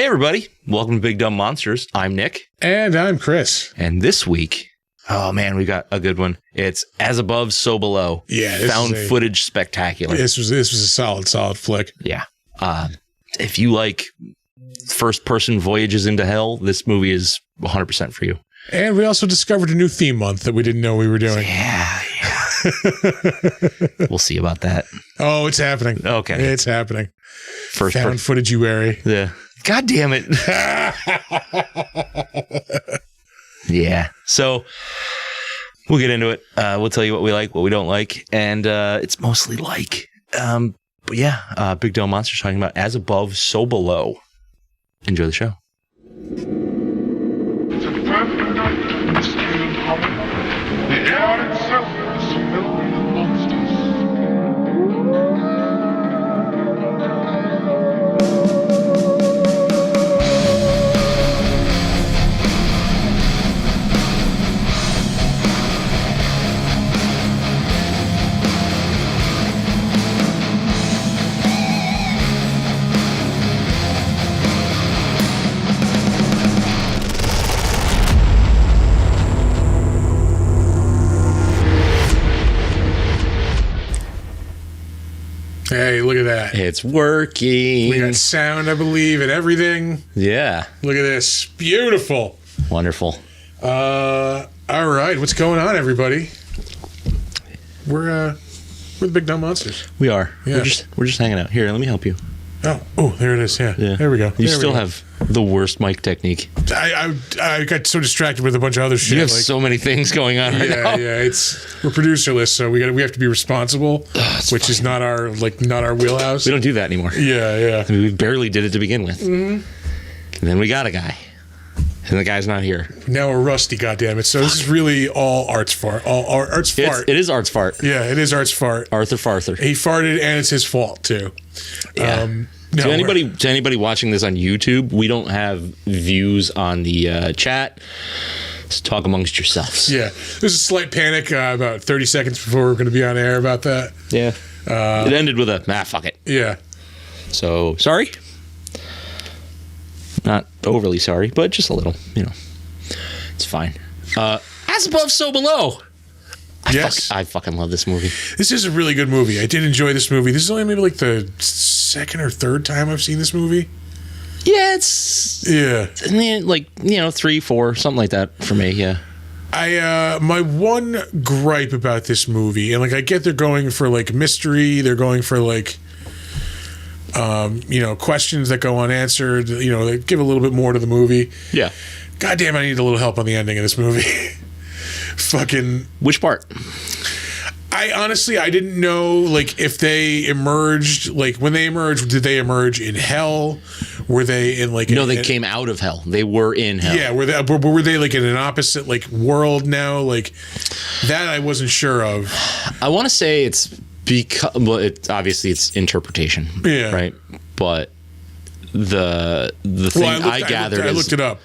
Hey, everybody. Welcome to Big Dumb Monsters. I'm Nick. And I'm Chris. And this week, oh man, we got a good one. It's As Above, So Below. Yeah. Found footage spectacular. This was a solid flick. Yeah. If you like first-person voyages into hell, this movie is 100% for you. And we also discovered a new theme month that we didn't know we were doing. Yeah. We'll see about that. Oh, it's happening. Okay. It's happening. Found footage-uary. Yeah. God damn it. Yeah. So we'll get into it. We'll tell you what we like, what we don't like. And it's mostly like. But yeah, Big Dumb Monsters talking about As Above, So Below. Enjoy the show. It's a perfect night, the stream humming. The air itself is filled with monsters. Hey, look at that. It's working. We got sound, I believe, and everything. Yeah. Look at this. Beautiful. Wonderful. All right. What's going on, everybody? We're the Big Dumb Monsters. We are. Yeah. We're just hanging out. Here, let me help you. Oh, there it is. Yeah. There we go. You still have the worst mic technique. I got so distracted with a bunch of other shit. You have so many things going on right now. Yeah. We're producerless, so we have to be responsible, which is not our wheelhouse. We don't do that anymore. Yeah. I mean, we barely did it to begin with. Mm-hmm. And then we got a guy. And the guy's not here. Now we're rusty, goddammit. So this is really all Art's fart. Art's fart. It is Art's fart. Yeah, it is Art's fart. Arthur Farther. He farted, and it's his fault too. Yeah. To anybody watching this on YouTube, we don't have views on the chat. So talk amongst yourselves. Yeah. There's a slight panic about 30 seconds before we're going to be on air about that. Yeah. It ended with a, fuck it. Yeah. So, sorry. Not overly sorry, but just a little, It's fine. As Above, So Below. I fucking love this movie. This is a really good movie. I did enjoy this movie. This is only maybe like the second or third time I've seen this movie. Yeah, it's... Yeah. 3, 4, something like that for me, yeah. My one gripe about this movie, and I get they're going for mystery, they're going for questions that go unanswered, they give a little bit more to the movie. Yeah. God damn, I need a little help on the ending of this movie. Fucking... Which part? I honestly didn't know if they emerged, when they emerged, did they emerge in hell? Were they in No, they came out of hell. They were in hell. Yeah, were they in an opposite world now? That I wasn't sure of. I want to say it's because obviously it's interpretation. Yeah. Right? But the thing I gathered I looked it up.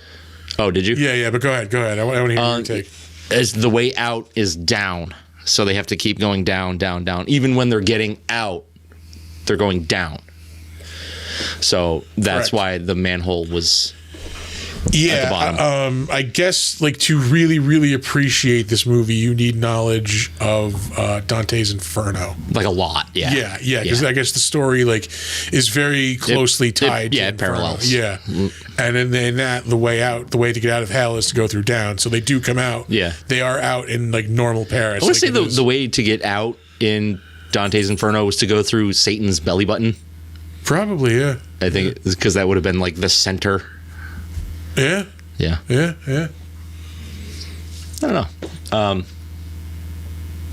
Oh, did you? Yeah, but go ahead. I want to hear your take. As the way out is down. So they have to keep going down, down, down. Even when they're getting out, they're going down. So that's why the manhole was at the bottom. I guess to really, really appreciate this movie, you need knowledge of Dante's Inferno. A lot, yeah. Yeah, because I guess the story is very closely tied to it parallels. Yeah. And then the way to get out of hell is to go through down. So they do come out. Yeah. They are out in normal Paris. I want to say the way to get out in Dante's Inferno was to go through Satan's belly button. Probably, yeah. I think because that would have been the center. Yeah. Yeah. I don't know.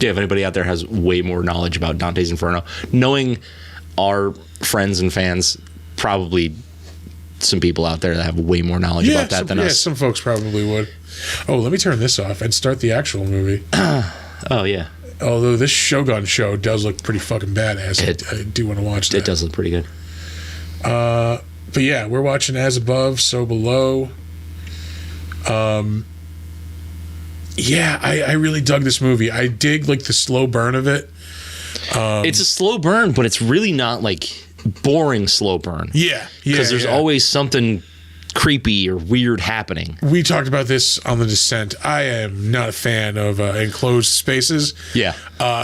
If anybody out there has way more knowledge about Dante's Inferno, knowing our friends and fans, probably some people out there that have way more knowledge about that than us. Yeah, some folks probably would. Oh, let me turn this off and start the actual movie. Oh, yeah. Although this Shogun show does look pretty fucking badass. I do want to watch that. It does look pretty good. But yeah, we're watching As Above, So Below. Yeah, I really dug this movie. I dig the slow burn of it. It's a slow burn, but it's really not boring slow burn. Yeah. Because there's always something creepy or weird happening. We talked about this on The Descent. I am not a fan of enclosed spaces. Yeah.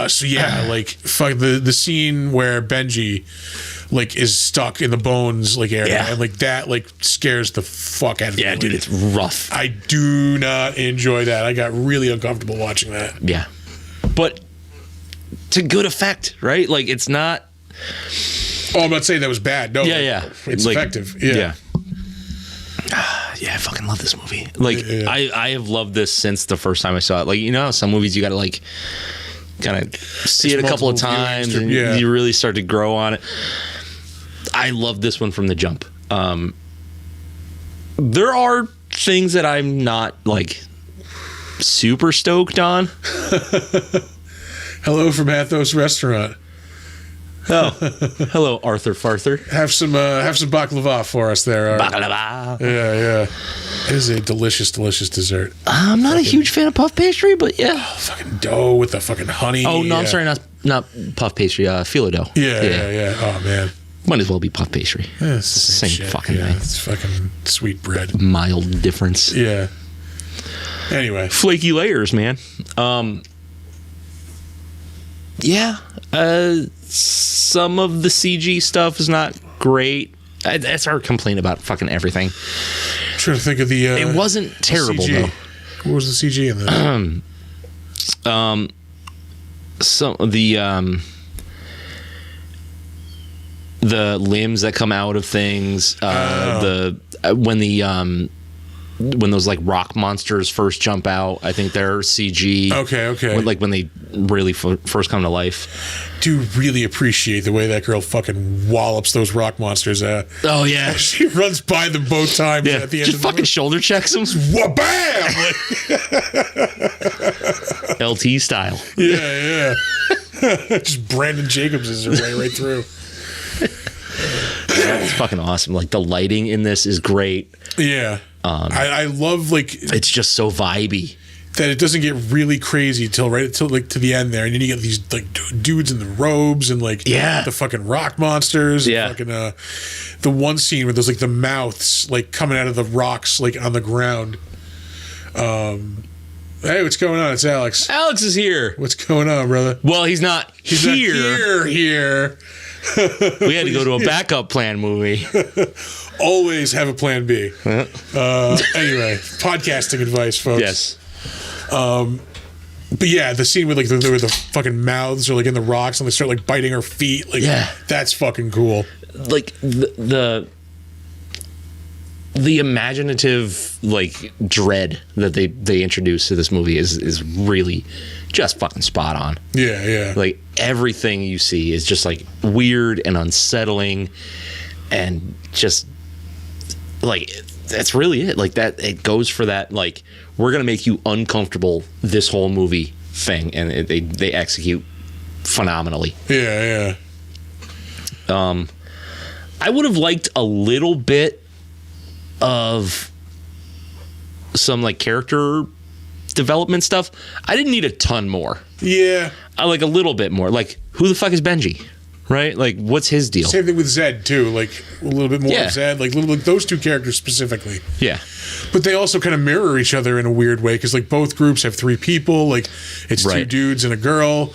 So yeah, like fuck the scene where Benji like is stuck in the bones like area and like that like scares the fuck out of me. Yeah, dude, it's rough. I do not enjoy that. I got really uncomfortable watching that. Yeah. But to good effect, right? Like it's not. Oh, I'm not saying that was bad. No. Yeah. It's like, effective. Yeah. Yeah, I fucking love this movie. Like, I have loved this since the first time I saw it. Like, you know how some movies you gotta like kind of see it a couple of times and you really start to grow on it. I love this one from the jump. There are things that I'm not like super stoked on. Hello from Athos Restaurant. Oh, hello, Arthur Farther. Have some baklava for us there. Baklava. Yeah. It is a delicious dessert. I'm not a huge fan of puff pastry, but yeah. Oh, fucking dough with the fucking honey. Oh no, I'm sorry, not puff pastry. Phyllo dough. Yeah. Oh man. Might as well be puff pastry. Yeah, it's the same shit. fucking thing. It's fucking sweet bread. Mild difference. Yeah. Anyway. Flaky layers, man. Yeah. Some of the CG stuff is not great. That's our complaint about fucking everything. I'm trying to think of the. It wasn't terrible CG. though. What was the CG in that? Some of the limbs that come out of things. When those like rock monsters first jump out, I think they're CG. Okay. When they really first come to life. Do really appreciate the way that girl fucking wallops those rock monsters. Oh yeah, she runs by them both times at the end. Just of fucking shoulder checks them. Bam! LT style. Yeah. Just Brandon Jacobs is her way right through. It's fucking awesome. Like the lighting in this is great. Yeah. I love like it's just so vibey that it doesn't get really crazy till like to the end there, and then you get these like dudes in the robes and like the fucking rock monsters. And fucking the one scene where there's like the mouths like coming out of the rocks like on the ground. Hey, what's going on? It's Alex. Alex is here. What's going on, brother? Well, he's not here. Here. We had to go to a backup plan movie. Always have a plan B. Anyway, podcasting advice, folks. Yes. But yeah, the scene with like the fucking mouths are like in the rocks and they start like biting her feet. Like, that's fucking cool. Like the imaginative like dread that they introduce to this movie is really just fucking spot on. Yeah. Like everything you see is just like weird and unsettling, and just like that's really it. Like that, it goes for that. Like we're gonna make you uncomfortable this whole movie thing, and they execute phenomenally. Yeah. I would have liked a little bit of some like character development stuff. I didn't need a ton more. Yeah. I like a little bit more. Like, who the fuck is Benji? Right? Like, what's his deal? Same thing with Zed too. Like a little bit more of Zed. Like those two characters specifically. Yeah. But they also kind of mirror each other in a weird way because like both groups have three people. Like it's two dudes and a girl.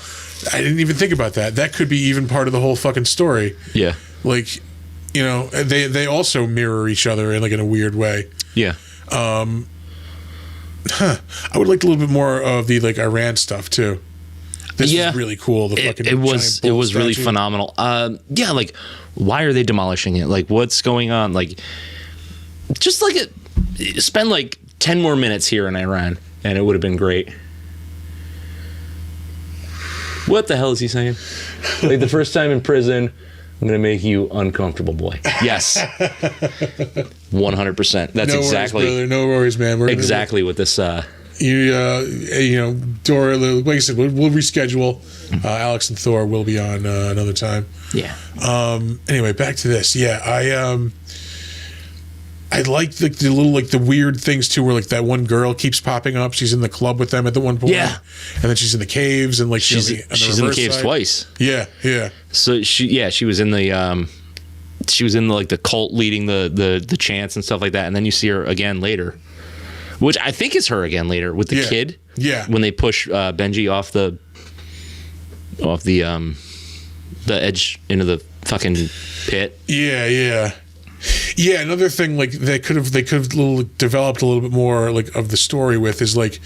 I didn't even think about that. That could be even part of the whole fucking story. Yeah. Like, you know, they also mirror each other in like in a weird way. Yeah. I would like a little bit more of the like Iran stuff too. This is really cool. The fucking it was really statue. phenomenal. Like why are they demolishing it? Like what's going on? Like just like spend like 10 more minutes here in Iran and it would have been great. What the hell is he saying? Like the first time in prison, I'm going to make you uncomfortable, boy. Yes. 100%. That's exactly. Worries, brother. No worries, man. We're exactly what this. You know, Dora, like I said, we'll reschedule. Alex and Thor will be on another time. Yeah. Anyway, back to this. Yeah, I like the little like the weird things too, where like that one girl keeps popping up. She's in the club with them at the one point. Yeah. And then she's in the caves and like she's in the caves twice. Yeah. So she was in the she was in the cult leading the chants and stuff like that, and then you see her again later, which I think is her again later with the kid. Yeah, when they push Benji off the edge into the fucking pit. Yeah. Another thing like they could have developed a little bit more like of the story with is like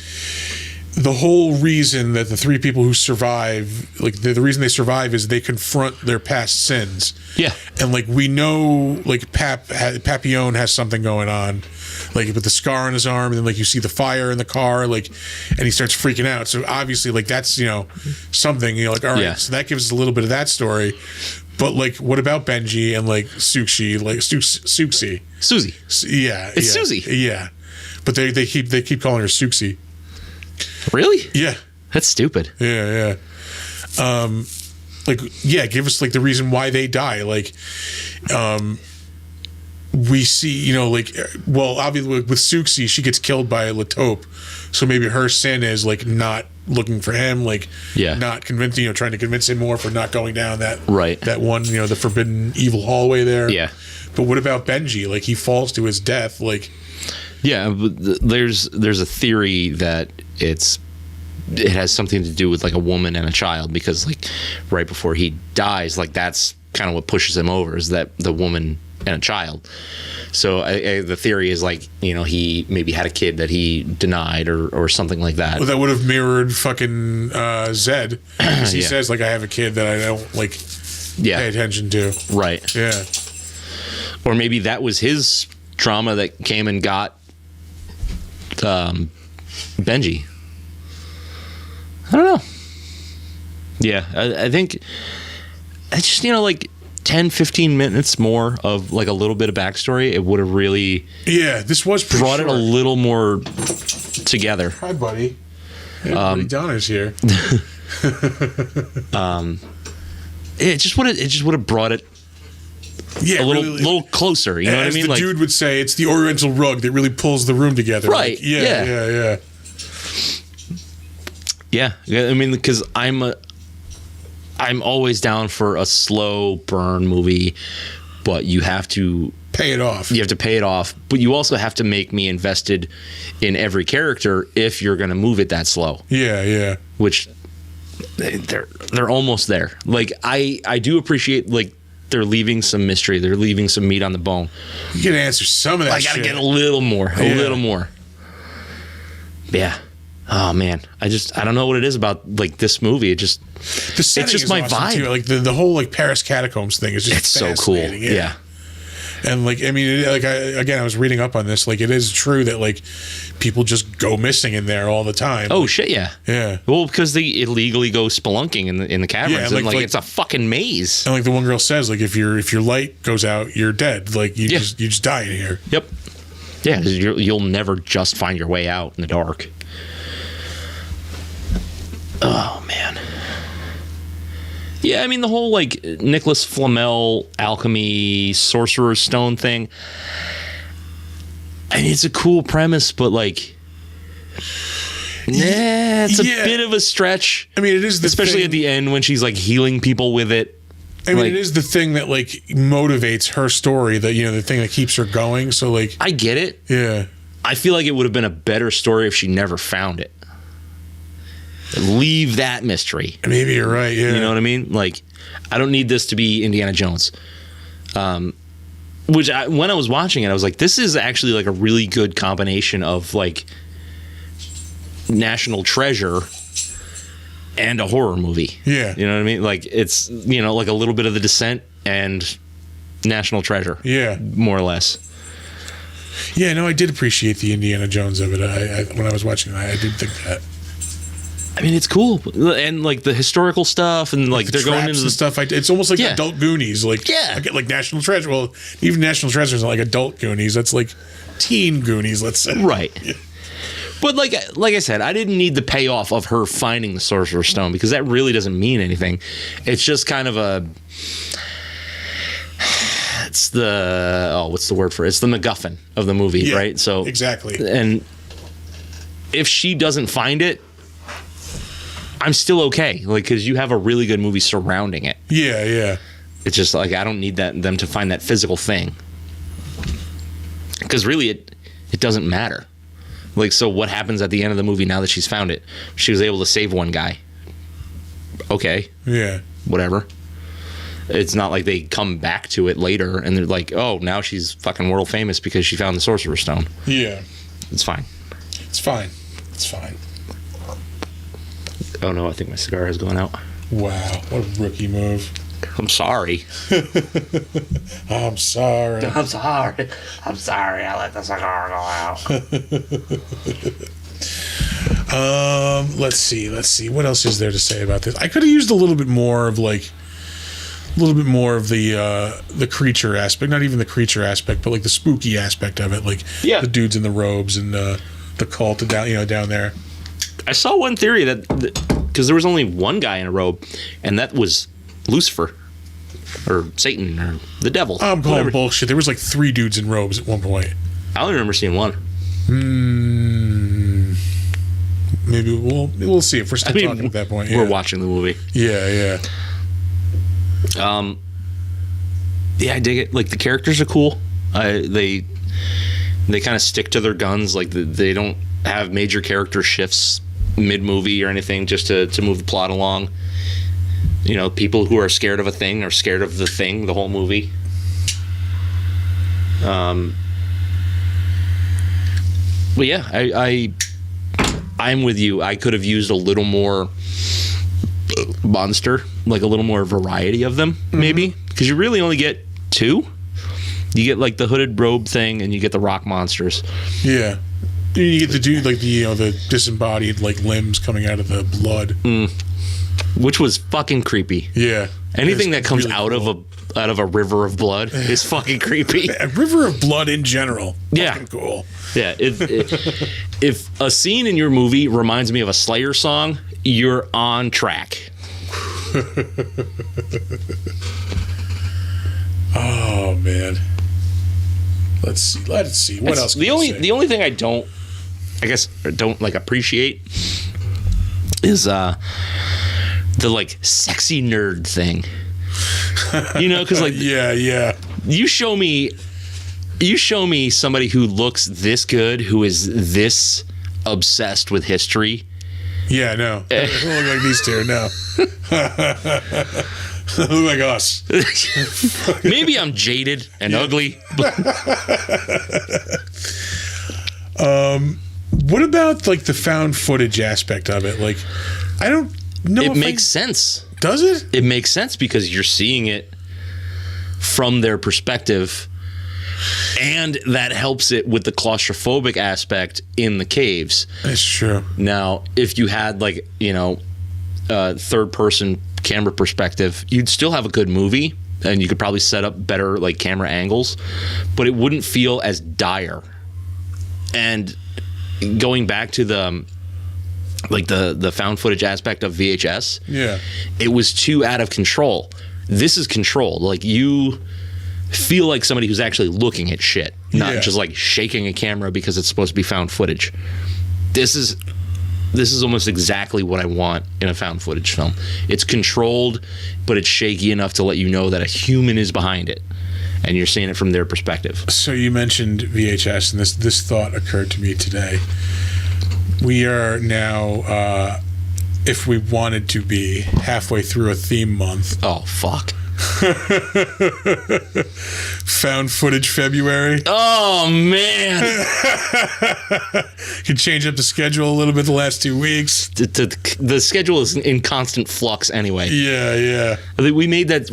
the whole reason that the three people who survive, like the reason they survive is they confront their past sins. Yeah, and like we know, like Papillon has something going on, like with the scar on his arm, and then like you see the fire in the car, like, and he starts freaking out. So obviously, like that's something. You're like, all right, so that gives us a little bit of that story. But like, what about Benji and like Suxi, like Suxi? Susie. Yeah, it's Susie. Yeah, but they keep calling her Suxi. Really? Yeah. That's stupid. Yeah. Give us like the reason why they die. Like, we see, obviously with Suxi, she gets killed by Latope. So maybe her sin is like not looking for him, like not convincing, trying to convince him more for not going down that one, the forbidden evil hallway there. Yeah. But what about Benji? Like he falls to his death. Like, yeah, but there's a theory that it has something to do with like a woman and a child, because like right before he dies, like that's kind of what pushes him over, is that the woman and a child. So the theory is like, he maybe had a kid that he denied or something like that. Well, that would have mirrored fucking Zed, because he says like, I have a kid that I don't like pay attention to. Right. Yeah. Or maybe that was his trauma that came and got Benji. I don't know. Yeah, I think it's just, like 10, 15 minutes more of like a little bit of backstory. It would have really this was pretty brought short. it a little more together. Hi, buddy. Hey, buddy Donna's here. It just would have brought it a little closer. You know what I mean? The dude would say, it's the Oriental rug that really pulls the room together. Right. Like, yeah. Yeah, I mean, because I'm always down for a slow burn movie, but you have to pay it off. You have to pay it off, but you also have to make me invested in every character if you're going to move it that slow. Yeah. Which they're almost there. Like I do appreciate like they're leaving some mystery. They're leaving some meat on the bone. You can answer some of that. I got to get a little more. Yeah. Oh man, I don't know what it is about like this movie. It's just my awesome vibe. Too. Like the whole like Paris Catacombs thing is just it's so cool. Yeah. And like, I mean, I was reading up on this. Like, it is true that like people just go missing in there all the time. Oh like, shit, yeah. Yeah. Well, because they illegally go spelunking in the caverns, and like it's a fucking maze. And like the one girl says, like if your light goes out, you're dead. Like you just die in here. Yep. Yeah, 'cause you'll never just find your way out in the dark. Oh man. Yeah, I mean the whole like Nicholas Flamel alchemy sorcerer's stone thing. I mean it's a cool premise, but like it's a bit of a stretch. I mean it is especially at the end when she's like healing people with it. I mean, it is the thing that like motivates her story, that the thing that keeps her going. So like I get it. Yeah. I feel like it would have been a better story if she never found it. Leave that mystery. Maybe you're right. Yeah, you know what I mean. Like, I don't need this to be Indiana Jones. When I was watching it, I was like, this is actually like a really good combination of like National Treasure and a horror movie. Yeah, you know what I mean. Like it's like a little bit of The Descent and National Treasure. Yeah, more or less. Yeah, no, I did appreciate the Indiana Jones of it. When I was watching it, I did think that. I mean, it's cool, and like the historical stuff, and like they're going into the stuff. It's almost like adult Goonies, like National Treasure. Well, even National Treasure is not like adult Goonies. That's like teen Goonies, let's say. Right. Yeah. But like I said, I didn't need the payoff of her finding the Sorcerer's Stone, because that really doesn't mean anything. It's just kind of it's the what's the word for it? It's the MacGuffin of the movie, right? So exactly. And if she doesn't find it, I'm still okay, like, because you have a really good movie surrounding it. Yeah. It's just like I don't need them to find that physical thing, because really it doesn't matter. Like, so what happens at the end of the movie now that she's found it? She was able to save one guy. Okay. Yeah. Whatever. It's not like they come back to it later and they're like, oh, now she's fucking world famous because she found the Sorcerer's Stone. Yeah. It's fine. It's fine. It's fine. Oh no, I think my cigar has gone out. Wow, what a rookie move. I'm sorry. I'm sorry. I'm sorry. I'm sorry. I let the cigar go out. Let's see. What else is there to say about this? I could have used a little bit more of the creature aspect. Not even the creature aspect, but like the spooky aspect of it. Like the dudes in the robes and the cult down there. I saw one theory that because there was only one guy in a robe, and that was Lucifer or Satan or the devil. I'm calling bullshit. There was like 3 dudes in robes at one point. I only remember seeing one. Maybe we'll see if we're still talking at that point. We're watching the movie. Yeah. Yeah, I dig it. Like, the characters are cool. They kind of stick to their guns. Like, they don't have major character shifts mid-movie or anything just to move the plot along. You know, people who are scared of a thing are scared of the thing the whole movie. But yeah, I'm with you. I could have used a little more monster, like a little more variety of them, maybe, because you really only get 2. You get like the hooded robe thing, and you get the rock monsters. Yeah, you get the dude like the disembodied like limbs coming out of the blood, which was fucking creepy. Yeah, anything that comes really out of a river of blood is fucking creepy. A river of blood in general. Yeah, fucking cool. Yeah, if a scene in your movie reminds me of a Slayer song, you're on track. Oh man, let's see. What else? The only thing I don't like appreciate is the like sexy nerd thing. You know, because like yeah. You show me somebody who looks this good, who is this obsessed with history. Yeah, no. They don't look like these two, no. They look like us. Maybe I'm jaded and ugly. What about like the found footage aspect of it? Like, I don't know. It makes sense. Does it? It makes sense because you're seeing it from their perspective. And that helps it with the claustrophobic aspect in the caves. That's true. Now, if you had like, third person camera perspective, you'd still have a good movie and you could probably set up better like camera angles, but it wouldn't feel as dire. And going back to the found footage aspect of VHS, yeah, it was too out of control. This is controlled. Like, you feel like somebody who's actually looking at shit, not just like shaking a camera because it's supposed to be found footage. This is almost exactly what I want in a found footage film. It's controlled, but it's shaky enough to let you know that a human is behind it, and you're seeing it from their perspective. So you mentioned VHS, and this thought occurred to me today. We are now, if we wanted to be, halfway through a theme month. Oh, fuck. Found footage February. Oh man. Could change up the schedule a little bit the last 2 weeks. The schedule is in constant flux anyway. Yeah. I think we made that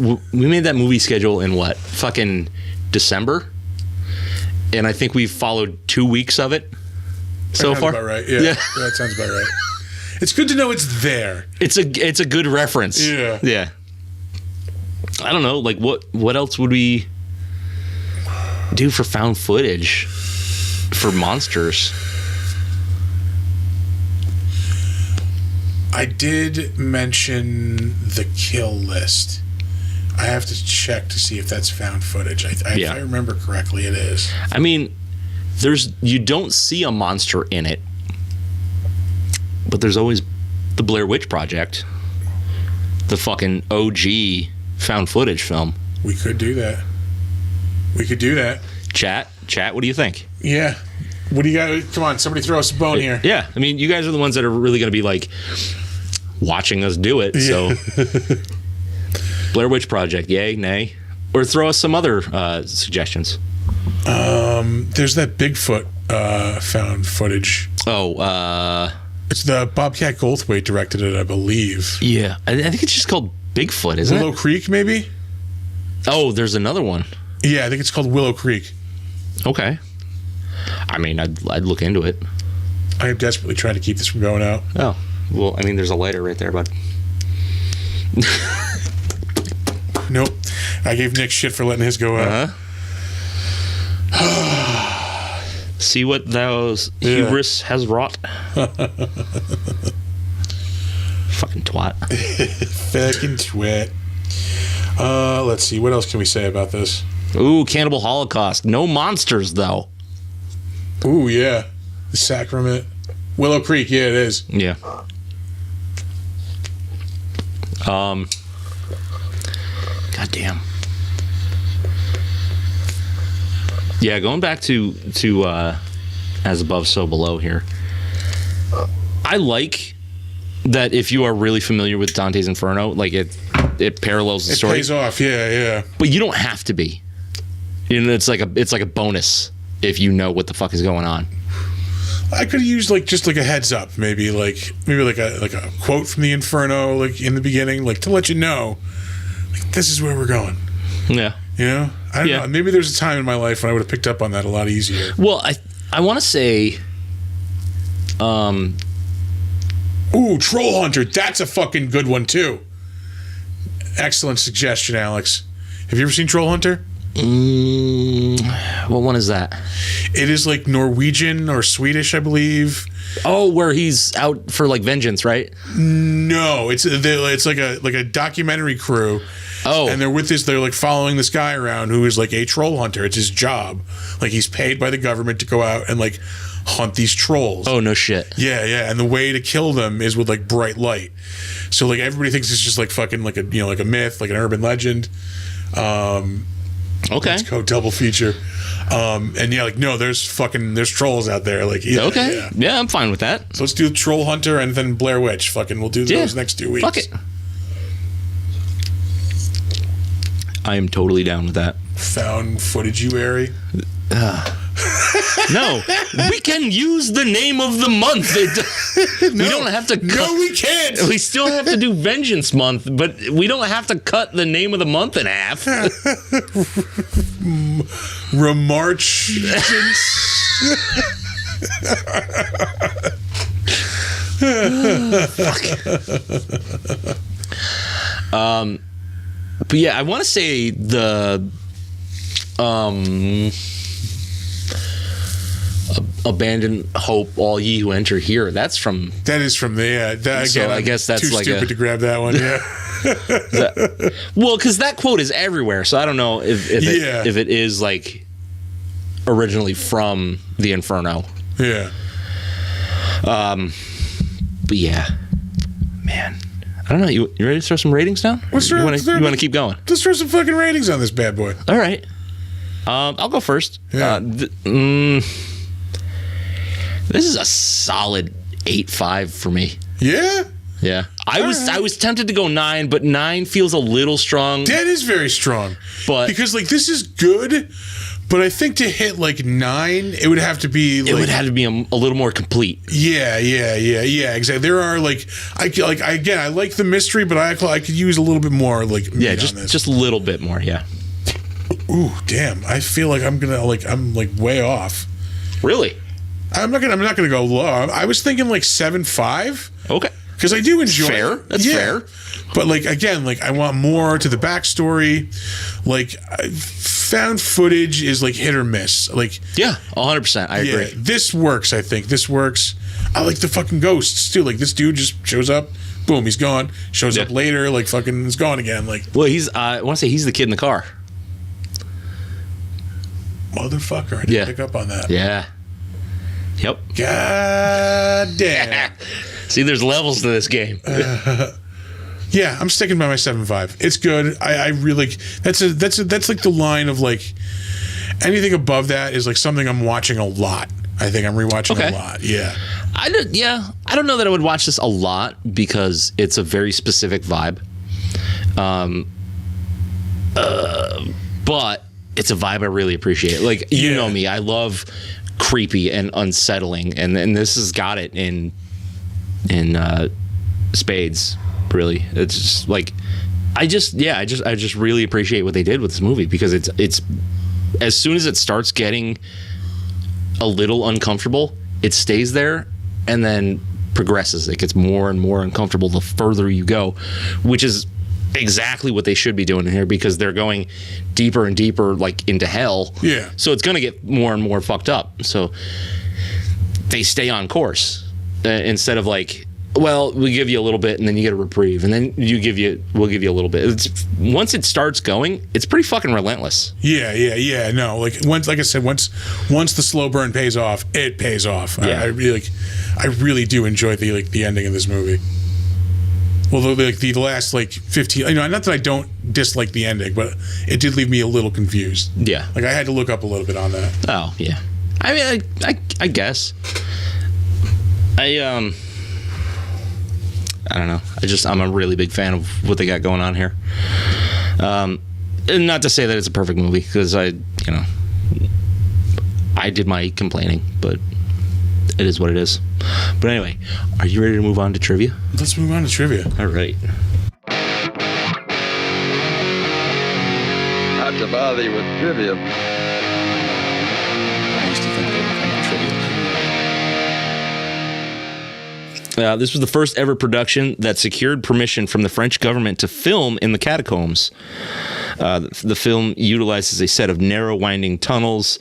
movie schedule in what? Fucking December? And I think we've followed 2 weeks of it so far. About right. Yeah, that sounds about right. It's good to know it's there. It's a good reference. Yeah. I don't know, like what else would we do for found footage for monsters? I did mention the kill list. I have to check to see if that's found footage. If I remember correctly, it is. I mean, you don't see a monster in it, but there's always the Blair Witch Project, the fucking OG found footage film. We could do that. Chat, what do you think? Yeah. What do you got? Come on, somebody throw us a bone here. Yeah, I mean, you guys are the ones that are really going to be like watching us do it. So, Blair Witch Project, yay, nay, or throw us some other suggestions. There's that Bigfoot found footage. Oh, it's the Bobcat Goldthwait directed it, I believe. Yeah, I think it's just called Bigfoot, isn't Willow it? Creek, maybe. Oh, there's another one. Yeah, I think it's called Willow Creek. Okay. I mean, I'd look into it. I am desperately trying to keep this from going out. Oh, well, I mean, there's a lighter right there, bud. Nope. I gave Nick shit for letting his go out. See what those hubris has wrought. Fucking twat. Fucking twat. Let's see. What else can we say about this? Ooh, Cannibal Holocaust. No monsters, though. Ooh, yeah. The Sacrament. Willow Creek, yeah, it is. Yeah. God damn. Yeah, going back to As Above, So Below here. I like that if you are really familiar with Dante's Inferno, like it parallels the story. It pays off, yeah. But you don't have to be. You know, it's like a bonus if you know what the fuck is going on. I could have used just a heads up, maybe like a quote from the Inferno, like in the beginning, like to let you know, like this is where we're going. Yeah. You know, I don't know. Maybe there's a time in my life when I would have picked up on that a lot easier. Well, I want to say, ooh, Troll Hunter. That's a fucking good one too. Excellent suggestion, Alex. Have you ever seen Troll Hunter? What one is that? It is like Norwegian or Swedish, I believe. Oh, where he's out for like vengeance, right? No, it's like a documentary crew. Oh, and they're like following this guy around who is like a troll hunter. It's his job. Like he's paid by the government to go out and like hunt these trolls. Oh, no shit. Yeah. And the way to kill them is with like bright light. So like everybody thinks it's just like fucking like a like a myth, like an urban legend. Okay. Let's go double feature. And yeah, like no, there's trolls out there. Like okay. Yeah, I'm fine with that. So let's do Troll Hunter and then Blair Witch. Fucking we'll do those next 2 weeks. Fuck it. I am totally down with that. Found footage-uary. No, we can use the name of the month. We don't have to cut. No, we can't. We still have to do Vengeance Month, but we don't have to cut the name of the month in half. Remarch. But yeah, I want to say the Abandon Hope, All Ye Who Enter Here. That is from the so I guess that's too like stupid to grab that one. Yeah. Well, because that quote is everywhere, so I don't know if it is like originally from the Inferno. Yeah. But yeah, man. I don't know. You ready to throw some ratings down? You want to keep going? Let's throw some fucking ratings on this bad boy. All right. I'll go first. Yeah. This is a solid 8.5 for me. Yeah. Yeah. I was tempted to go 9, but 9 feels a little strong. That is very strong. But because like this is good, but I think to hit like 9, it would have to be like, it would have to be a little more complete. Yeah, exactly. There are like I like the mystery, but I could use a little bit more like just a little bit more, yeah. Ooh, damn. I feel like I'm way off. Really? I'm not gonna go low. I was thinking like 7.5. Okay. Because I do enjoy fair. it. That's fair. But like again, like I want more to the backstory. Like found footage is like hit or miss. Like 100%. I agree. This works. I think this works. I like the fucking ghosts too. Like this dude just shows up, boom, he's gone. Shows up later, like fucking is gone again. Like well, I want to say he's the kid in the car. Motherfucker! I didn't pick up on that. Yeah. Yep. God damn. See, there's levels to this game. Yeah, Yeah, I'm sticking by my 7.5. It's good. I really that's like the line of like anything above that is like something I'm watching a lot. I think I'm rewatching a lot. Yeah. I don't know that I would watch this a lot because it's a very specific vibe. But it's a vibe I really appreciate. Like, you know me, I love creepy and unsettling, and this has got it in spades. Really, it's just like I just really appreciate what they did with this movie because it's as soon as it starts getting a little uncomfortable, it stays there and then progresses. It gets more and more uncomfortable the further you go, which is exactly what they should be doing here because they're going deeper and deeper like into hell. Yeah. So it's going to get more and more fucked up. So they stay on course instead of like, well, we give you a little bit and then you get a reprieve and then we'll give you a little bit. Once it starts going, it's pretty fucking relentless. Yeah. No, like I said, once the slow burn pays off, it pays off. Yeah. I really do enjoy the ending of this movie. Well, like the last 15, not that I don't dislike the ending, but it did leave me a little confused. Yeah. Like I had to look up a little bit on that. Oh, yeah. I mean, I guess. I don't know. I'm a really big fan of what they got going on here. And not to say that it's a perfect movie because I did my complaining, but it is what it is. But anyway, are you ready to move on to trivia? Let's move on to trivia. All right. Not to bother you with trivia. I used to think they were kind of trivia. This was the first ever production that secured permission from the French government to film in the catacombs. The film utilizes a set of narrow, winding tunnels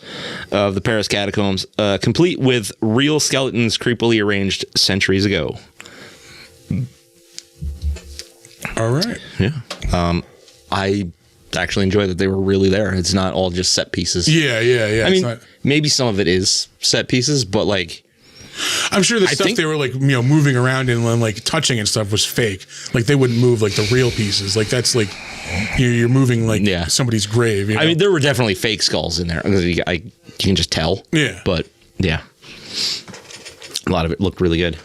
of the Paris Catacombs, complete with real skeletons creepily arranged centuries ago. All right. Yeah. I actually enjoy that they were really there. It's not all just set pieces. Yeah. I mean, maybe some of it is set pieces, but like, I'm sure the stuff they were moving around and like touching and stuff was fake. Like they wouldn't move like the real pieces. Like that's like you're moving like somebody's grave. I mean, there were definitely fake skulls in there. You can just tell. Yeah. But yeah, a lot of it looked really good.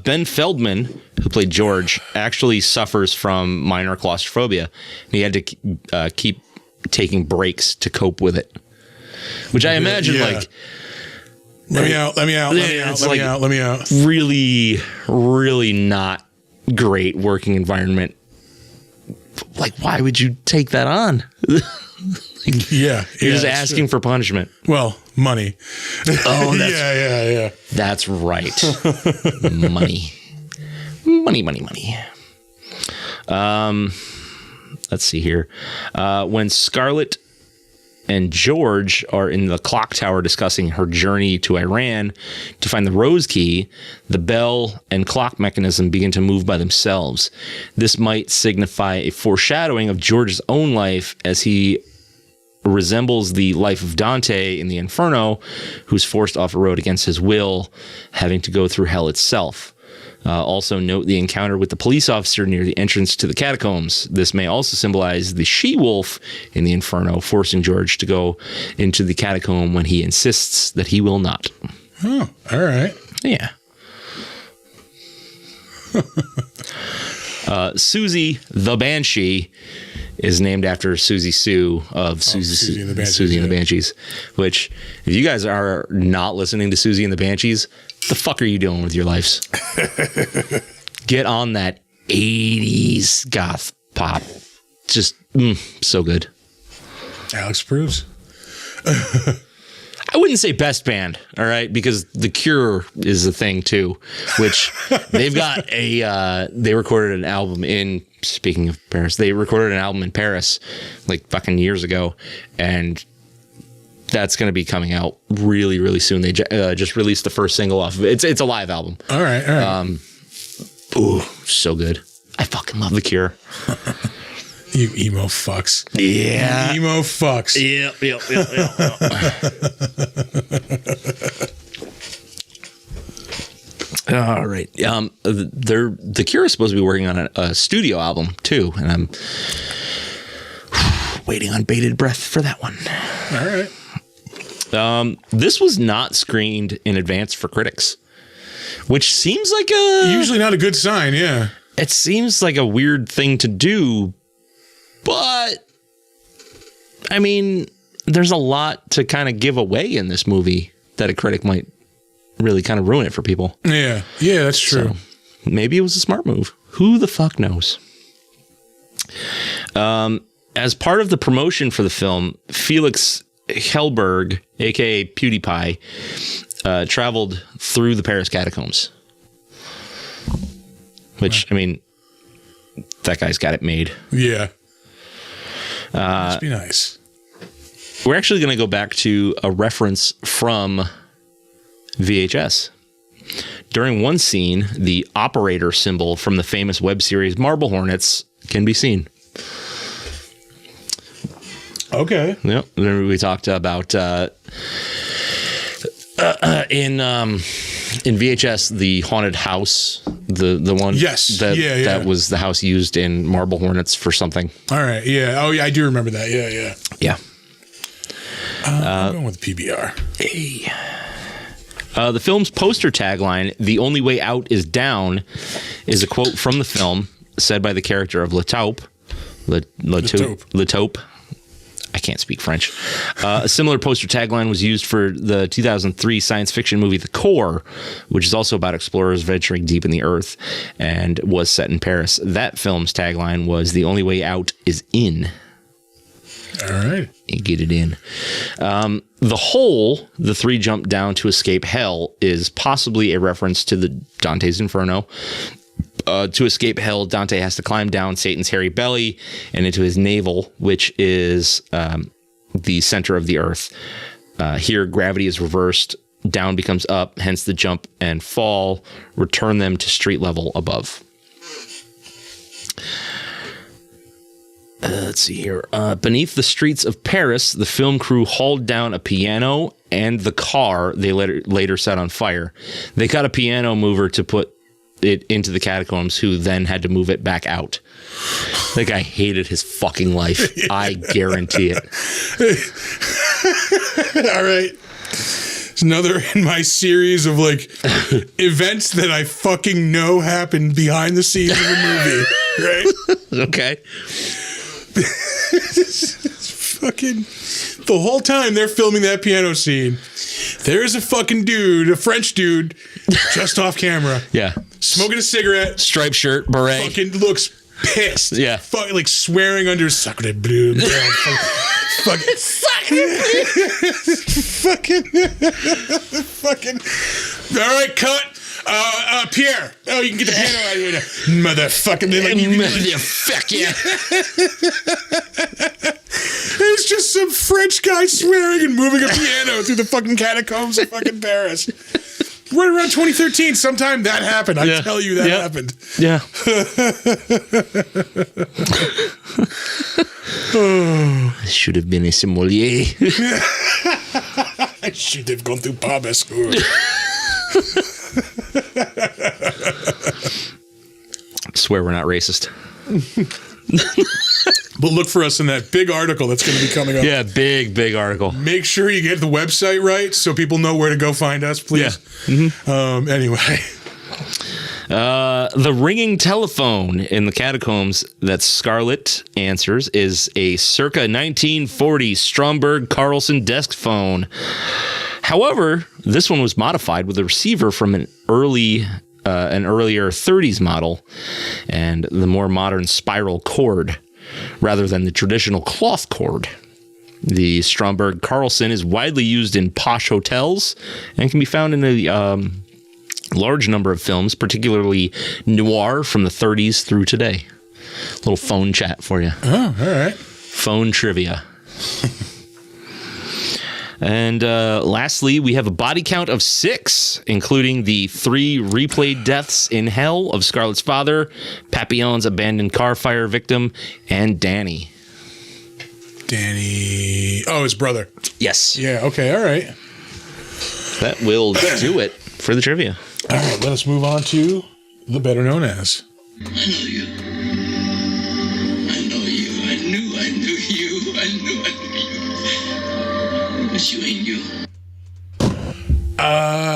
Ben Feldman, who played George, actually suffers from minor claustrophobia. And he had to keep taking breaks to cope with it, which I imagine like. Let me out. Really, really not great working environment. Like, why would you take that on? You're just asking for punishment. Well, money. Oh, that's, yeah. That's right. Money. Let's see here. When Scarlett and George are in the clock tower discussing her journey to Iran to find the rose key, the bell and clock mechanism begin to move by themselves. This might signify a foreshadowing of George's own life as he resembles the life of Dante in the Inferno, who's forced off a road against his will, having to go through hell itself. Also note the encounter with the police officer near the entrance to the catacombs. This may also symbolize the she-wolf in the Inferno, forcing George to go into the catacomb when he insists that he will not. Oh, all right. Yeah. Susie the Banshee is named after Susie Sue of Susie and the Banshees, which, if you guys are not listening to Susie and the Banshees, the fuck are you doing with your lives? Get on that 80s goth pop. Just so good. Alex approves. I wouldn't say best band, all right, because The Cure is a thing too, which they've got they recorded an album in, speaking of Paris, they recorded an album in Paris like fucking years ago, and that's going to be coming out really, really soon. They just released the first single off of it. It's a live album. All right. Ooh, so good. I fucking love The Cure. You emo fucks. Yeah. You emo fucks. Yeah. All right. The Cure is supposed to be working on a studio album too, and I'm waiting on bated breath for that one. All right. This was not screened in advance for critics, which seems like usually not a good sign. Yeah. It seems like a weird thing to do, but I mean, there's a lot to kind of give away in this movie that a critic might really kind of ruin it for people. Yeah. Yeah, that's true. So maybe it was a smart move. Who the fuck knows? As part of the promotion for the film, Felix Hellberg, aka PewDiePie, traveled through the Paris Catacombs. Which, I mean, that guy's got it made. Yeah. Must be nice. We're actually going to go back to a reference from VHS. During one scene, the operator symbol from the famous web series Marble Hornets can be seen. Okay. Yep. Then we talked about in VHS, the haunted house, the one that was the house used in Marble Hornets for something. All right. Yeah. Oh, yeah. I do remember that. Yeah. I'm going with PBR. Hey. The film's poster tagline, "The only way out is down," is a quote from the film said by the character of Lataupe. Lataupe. I can't speak French. A similar poster tagline was used for the 2003 science fiction movie The Core, which is also about explorers venturing deep in the earth and was set in Paris. That film's tagline was "The only way out is in." All right. You get it in. The hole the three jump down to escape hell is possibly a reference to the Dante's Inferno. To escape hell, Dante has to climb down Satan's hairy belly and into his navel, which is the center of the earth. Here, gravity is reversed. Down becomes up, hence the jump and fall. Return them to street level above. Let's see here. Beneath the streets of Paris, the film crew hauled down a piano and the car they later set on fire. They got a piano mover to put it into the catacombs, who then had to move it back out. That guy hated his fucking life. Yeah. I guarantee it. All right. It's another in my series of like events that I fucking know happened behind the scenes of the movie. Right? Okay. Fucking the whole time they're filming that piano scene, there's a fucking dude, a French dude, just off camera. Yeah. Smoking a cigarette. Striped shirt, beret. Fucking looks pissed. Yeah. Fucking like swearing under his sucker blue. Fucking. All right, cut. Pierre. Oh, you can get the piano out of here now. Motherfucking. Motherfucker. It's just some French guy swearing and moving a piano through the fucking catacombs of fucking Paris. Right around 2013, sometime that happened. I tell you that happened. Yeah. I should have been a sommelier. I should have gone through Papa school. Swear we're not racist. But look for us in that big article that's going to be coming up. Yeah, big article. Make sure you get the website right so people know where to go find us, please. Yeah. Mm-hmm. Anyway. The ringing telephone in the catacombs that Scarlett answers is a circa 1940 Stromberg Carlson desk phone. However, this one was modified with a receiver from an earlier 30s model and the more modern spiral cord rather than the traditional cloth cord. The Stromberg Carlson is widely used in posh hotels and can be found in a large number of films, particularly noir from the 30s through today. Little phone chat for you. Oh, all right. Phone trivia. And lastly, we have a body count of 6, including the 3 replayed deaths in hell of Scarlett's father, Papillon's abandoned car fire victim, and Danny. Danny. Oh, his brother. Yes. Yeah, okay, all right. That will do it for the trivia. All right, let us move on to the better known as. I know you. I know you. I knew you. I knew you. But you ain't you.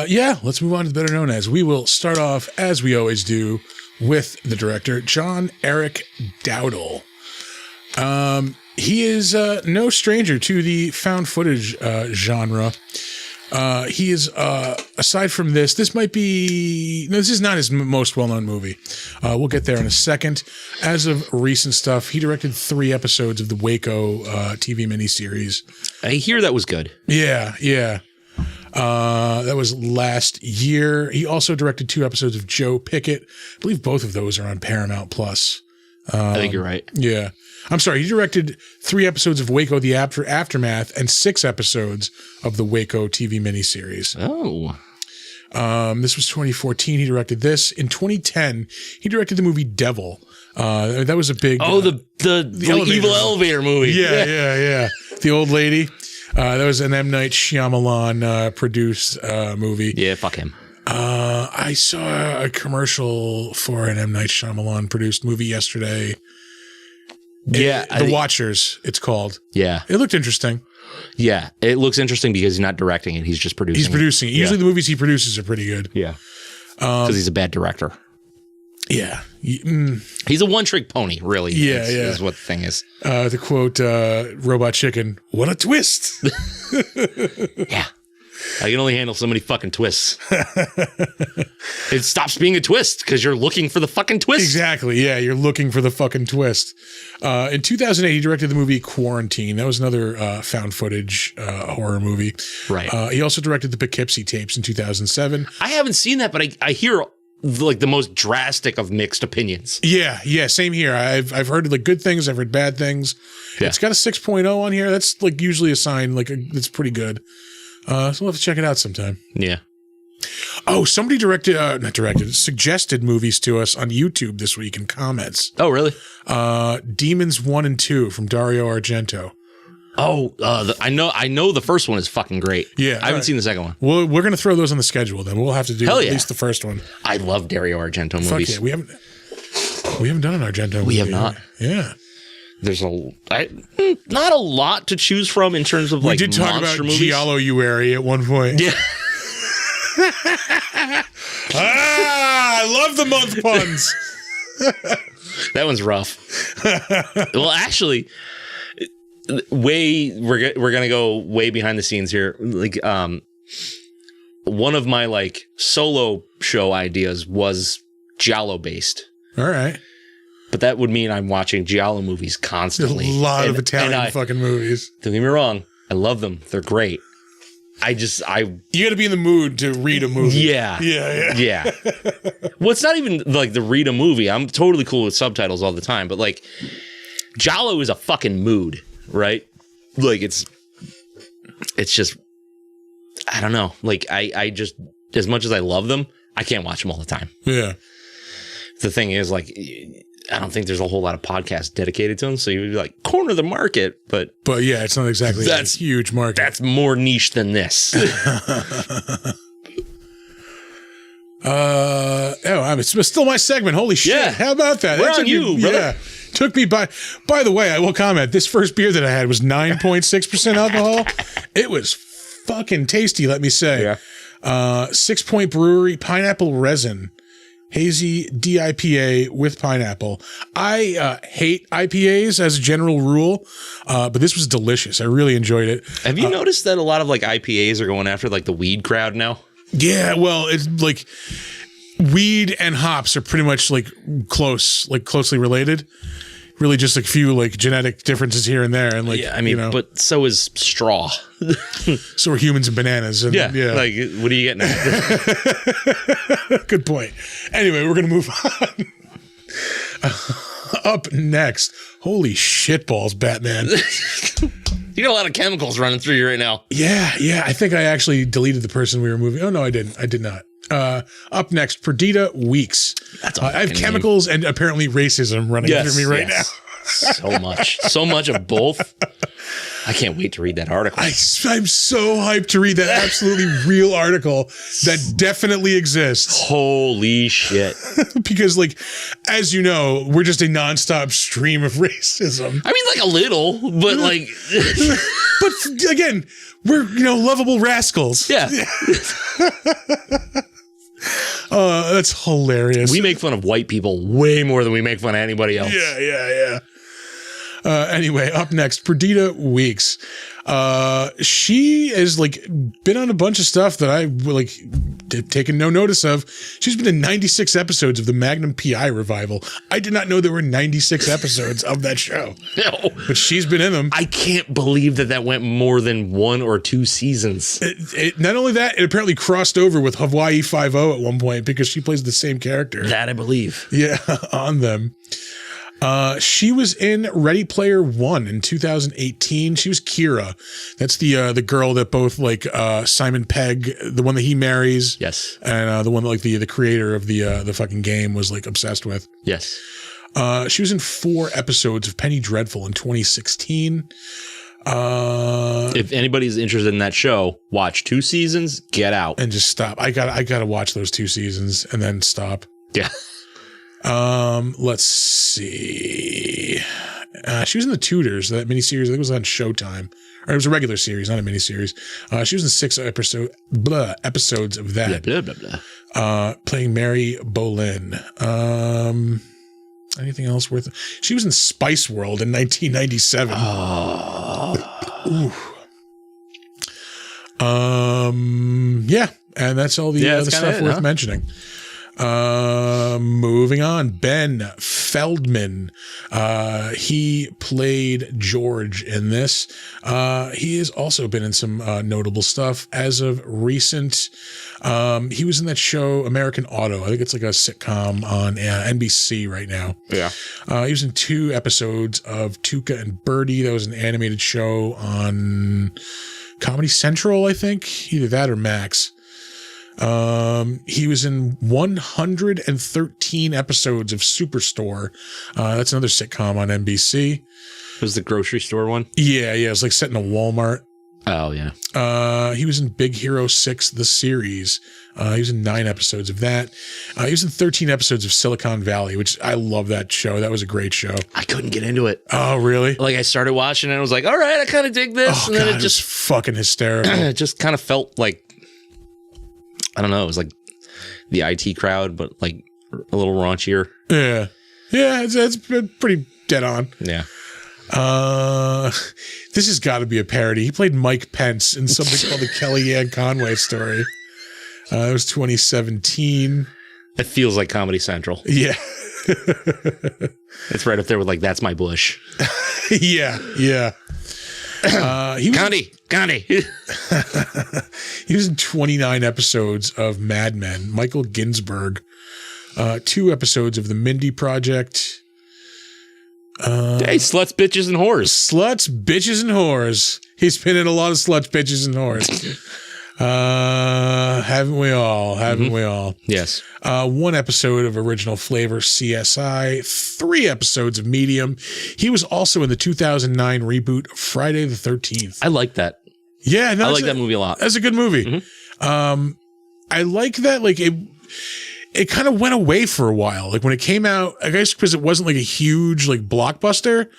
Yeah, let's move on to the better known as. We will start off, as we always do, with the director, John Eric Dowdle. He is no stranger to the found footage genre. He is, aside from this is not his most well-known movie. We'll get there in a second. As of recent stuff, he directed 3 episodes of the Waco TV miniseries. I hear that was good. Yeah. That was last year. He also directed 2 episodes of Joe Pickett. I believe both of those are on Paramount Plus. I think you're right. Yeah. I'm sorry. He directed 3 episodes of Waco the Aftermath and 6 episodes of the Waco TV miniseries. Oh. This was 2014. He directed this. In 2010, he directed the movie Devil. That was a big... the evil elevator movie. Yeah. The old lady. That was an M. Night Shyamalan produced movie. Yeah, fuck him. I saw a commercial for an M. Night Shyamalan produced movie yesterday. Yeah. The Watchers, it's called. Yeah. It looked interesting. Yeah. It looks interesting because he's not directing it. He's just producing He's producing it. Yeah. Usually the movies he produces are pretty good. Yeah. Because he's a bad director. Yeah. He's a one-trick pony, really. Yeah. Is what the thing is. The quote, Robot Chicken, what a twist. Yeah. I can only handle so many fucking twists. It stops being a twist because you're looking for the fucking twist. Exactly. Yeah, you're looking for the fucking twist. In 2008, he directed the movie Quarantine. That was another found footage horror movie. Right. He also directed the Poughkeepsie tapes in 2007. I haven't seen that, but I hear like the most drastic of mixed opinions. Yeah, same here. I've heard like good things, I've heard bad things. Yeah. It's got a 6.0 on here. That's like usually a sign like it's pretty good. So we'll have to check it out sometime. Yeah. Oh, somebody suggested movies to us on YouTube this week in comments. Oh, really? Demons 1 and 2 from Dario Argento. Oh, I know the first one is fucking great. Yeah. I haven't seen the second one. Well, we're going to throw those on the schedule then. We'll have to do at least the first one. I love Dario Argento movies. Fuck yeah. We haven't done an Argento movie. We have not. Yeah. There's not a lot to choose from in terms of like monster movies. We did talk about Giallo Ueri at one point. Yeah. I love the month puns. That one's rough. Well, actually, we're gonna go way behind the scenes here. Like, one of my like solo show ideas was Giallo based. All right. But that would mean I'm watching Giallo movies constantly. A lot of Italian fucking movies. Don't get me wrong. I love them. They're great. You got to be in the mood to read a movie. Yeah. Well, it's not even like the read a movie. I'm totally cool with subtitles all the time. But like, Giallo is a fucking mood, right? Like it's just, I don't know. Like I just, as much as I love them, I can't watch them all the time. Yeah. The thing is, like, I don't think there's a whole lot of podcasts dedicated to them. So you would be like, corner the market. But yeah, it's not exactly a huge market. That's more niche than this. It's still my segment. Holy shit. Yeah. How about that? We're on you, brother. Yeah. Took me by the way, I will comment, this first beer that I had was 9.6% alcohol. It was fucking tasty, let me say. Yeah. 6 Point Brewery, pineapple resin. Hazy DIPA with pineapple. I hate IPAs as a general rule, but this was delicious. I really enjoyed it. Have you noticed that a lot of like IPAs are going after like the weed crowd now? Yeah, well, it's like weed and hops are pretty much like closely related. Really just a few like genetic differences here and there. And like, yeah, I mean, but so is straw. So are humans and bananas. And, yeah. Like, what are you getting at? Good point. Anyway, we're going to move on. Up next. Holy shitballs, Batman. You got a lot of chemicals running through you right now. Yeah. I think I actually deleted the person we were moving. Oh, no, I didn't. I did not. Up next, Perdita Weeks. That's all. I have chemicals and apparently racism running through me right now. So much of both. I can't wait to read that article. I'm so hyped to read that absolutely real article that definitely exists. Holy shit. Because, like, as you know, we're just a nonstop stream of racism. I mean, like a little, but like... But again, we're, lovable rascals. Yeah. That's hilarious. We make fun of white people way more than we make fun of anybody else. Yeah. Anyway, up next, Perdita Weeks. She has been on a bunch of stuff that I taken no notice of. She's been in 96 episodes of the Magnum PI revival. I did not know there were 96 episodes of that show. No. But she's been in them. I can't believe that went more than 1 or 2 seasons. Not only that, it apparently crossed over with Hawaii Five-0 at one point because she plays the same character. That I believe. Yeah, on them. She was in Ready Player One in 2018. She was Kira. That's the girl that both Simon Pegg, the one that he marries. Yes. And the one that the creator of the fucking game was obsessed with. Yes. She was in 4 episodes of Penny Dreadful in 2016. If anybody's interested in that show, watch 2 seasons, get out. And just stop. I gotta watch those 2 seasons and then stop. Yeah. Let's see. She was in The Tudors, that miniseries. I think it was on Showtime. Or it was a regular series, not a miniseries. She was in 6 episodes of that. Blah, blah, blah, blah. Playing Mary Boleyn. Anything else worth it? She was in Spice World in 1997. Yeah, and that's all the stuff worth mentioning. Moving on, Ben Feldman. He played George in this. He has also been in some notable stuff as of recent. He was in that show American Auto. I think it's like a sitcom on NBC right now. Yeah. He was in 2 episodes of Tuca and Birdie. That was an animated show on Comedy Central, I think. Either that or Max. He was in 113 episodes of Superstore. That's another sitcom on NBC. It was the grocery store one? Yeah. It was set in a Walmart. Oh, yeah. He was in Big Hero 6, the series. He was in 9 episodes of that. He was in 13 episodes of Silicon Valley, which I love that show. That was a great show. I couldn't get into it. Oh, really? I started watching and I was like, all right, I kind of dig this. And then it just fucking hysterical. It just kind of felt like, I don't know, it was like the IT crowd, but a little raunchier. Yeah. Yeah, it's pretty dead on. Yeah. This has got to be a parody. He played Mike Pence in something called the Kellyanne Conway Story. It was 2017. It feels like Comedy Central. Yeah. It's right up there with That's My Bush. Yeah. Gandhi. He was in 29 episodes of Mad Men. Michael Ginsberg. 2 episodes of The Mindy Project. Hey, sluts, bitches, and whores. Sluts, bitches, and whores. He's been in a lot of sluts, bitches, and whores. Haven't we all? We all? Yes. 1 episode of Original Flavor CSI. 3 episodes of Medium. He was also in the 2009 reboot Friday the 13th. I like that. Yeah, I like that movie a lot. That's a good movie. Mm-hmm. I like that. It kind of went away for a while. When it came out, I guess because it wasn't a huge blockbuster.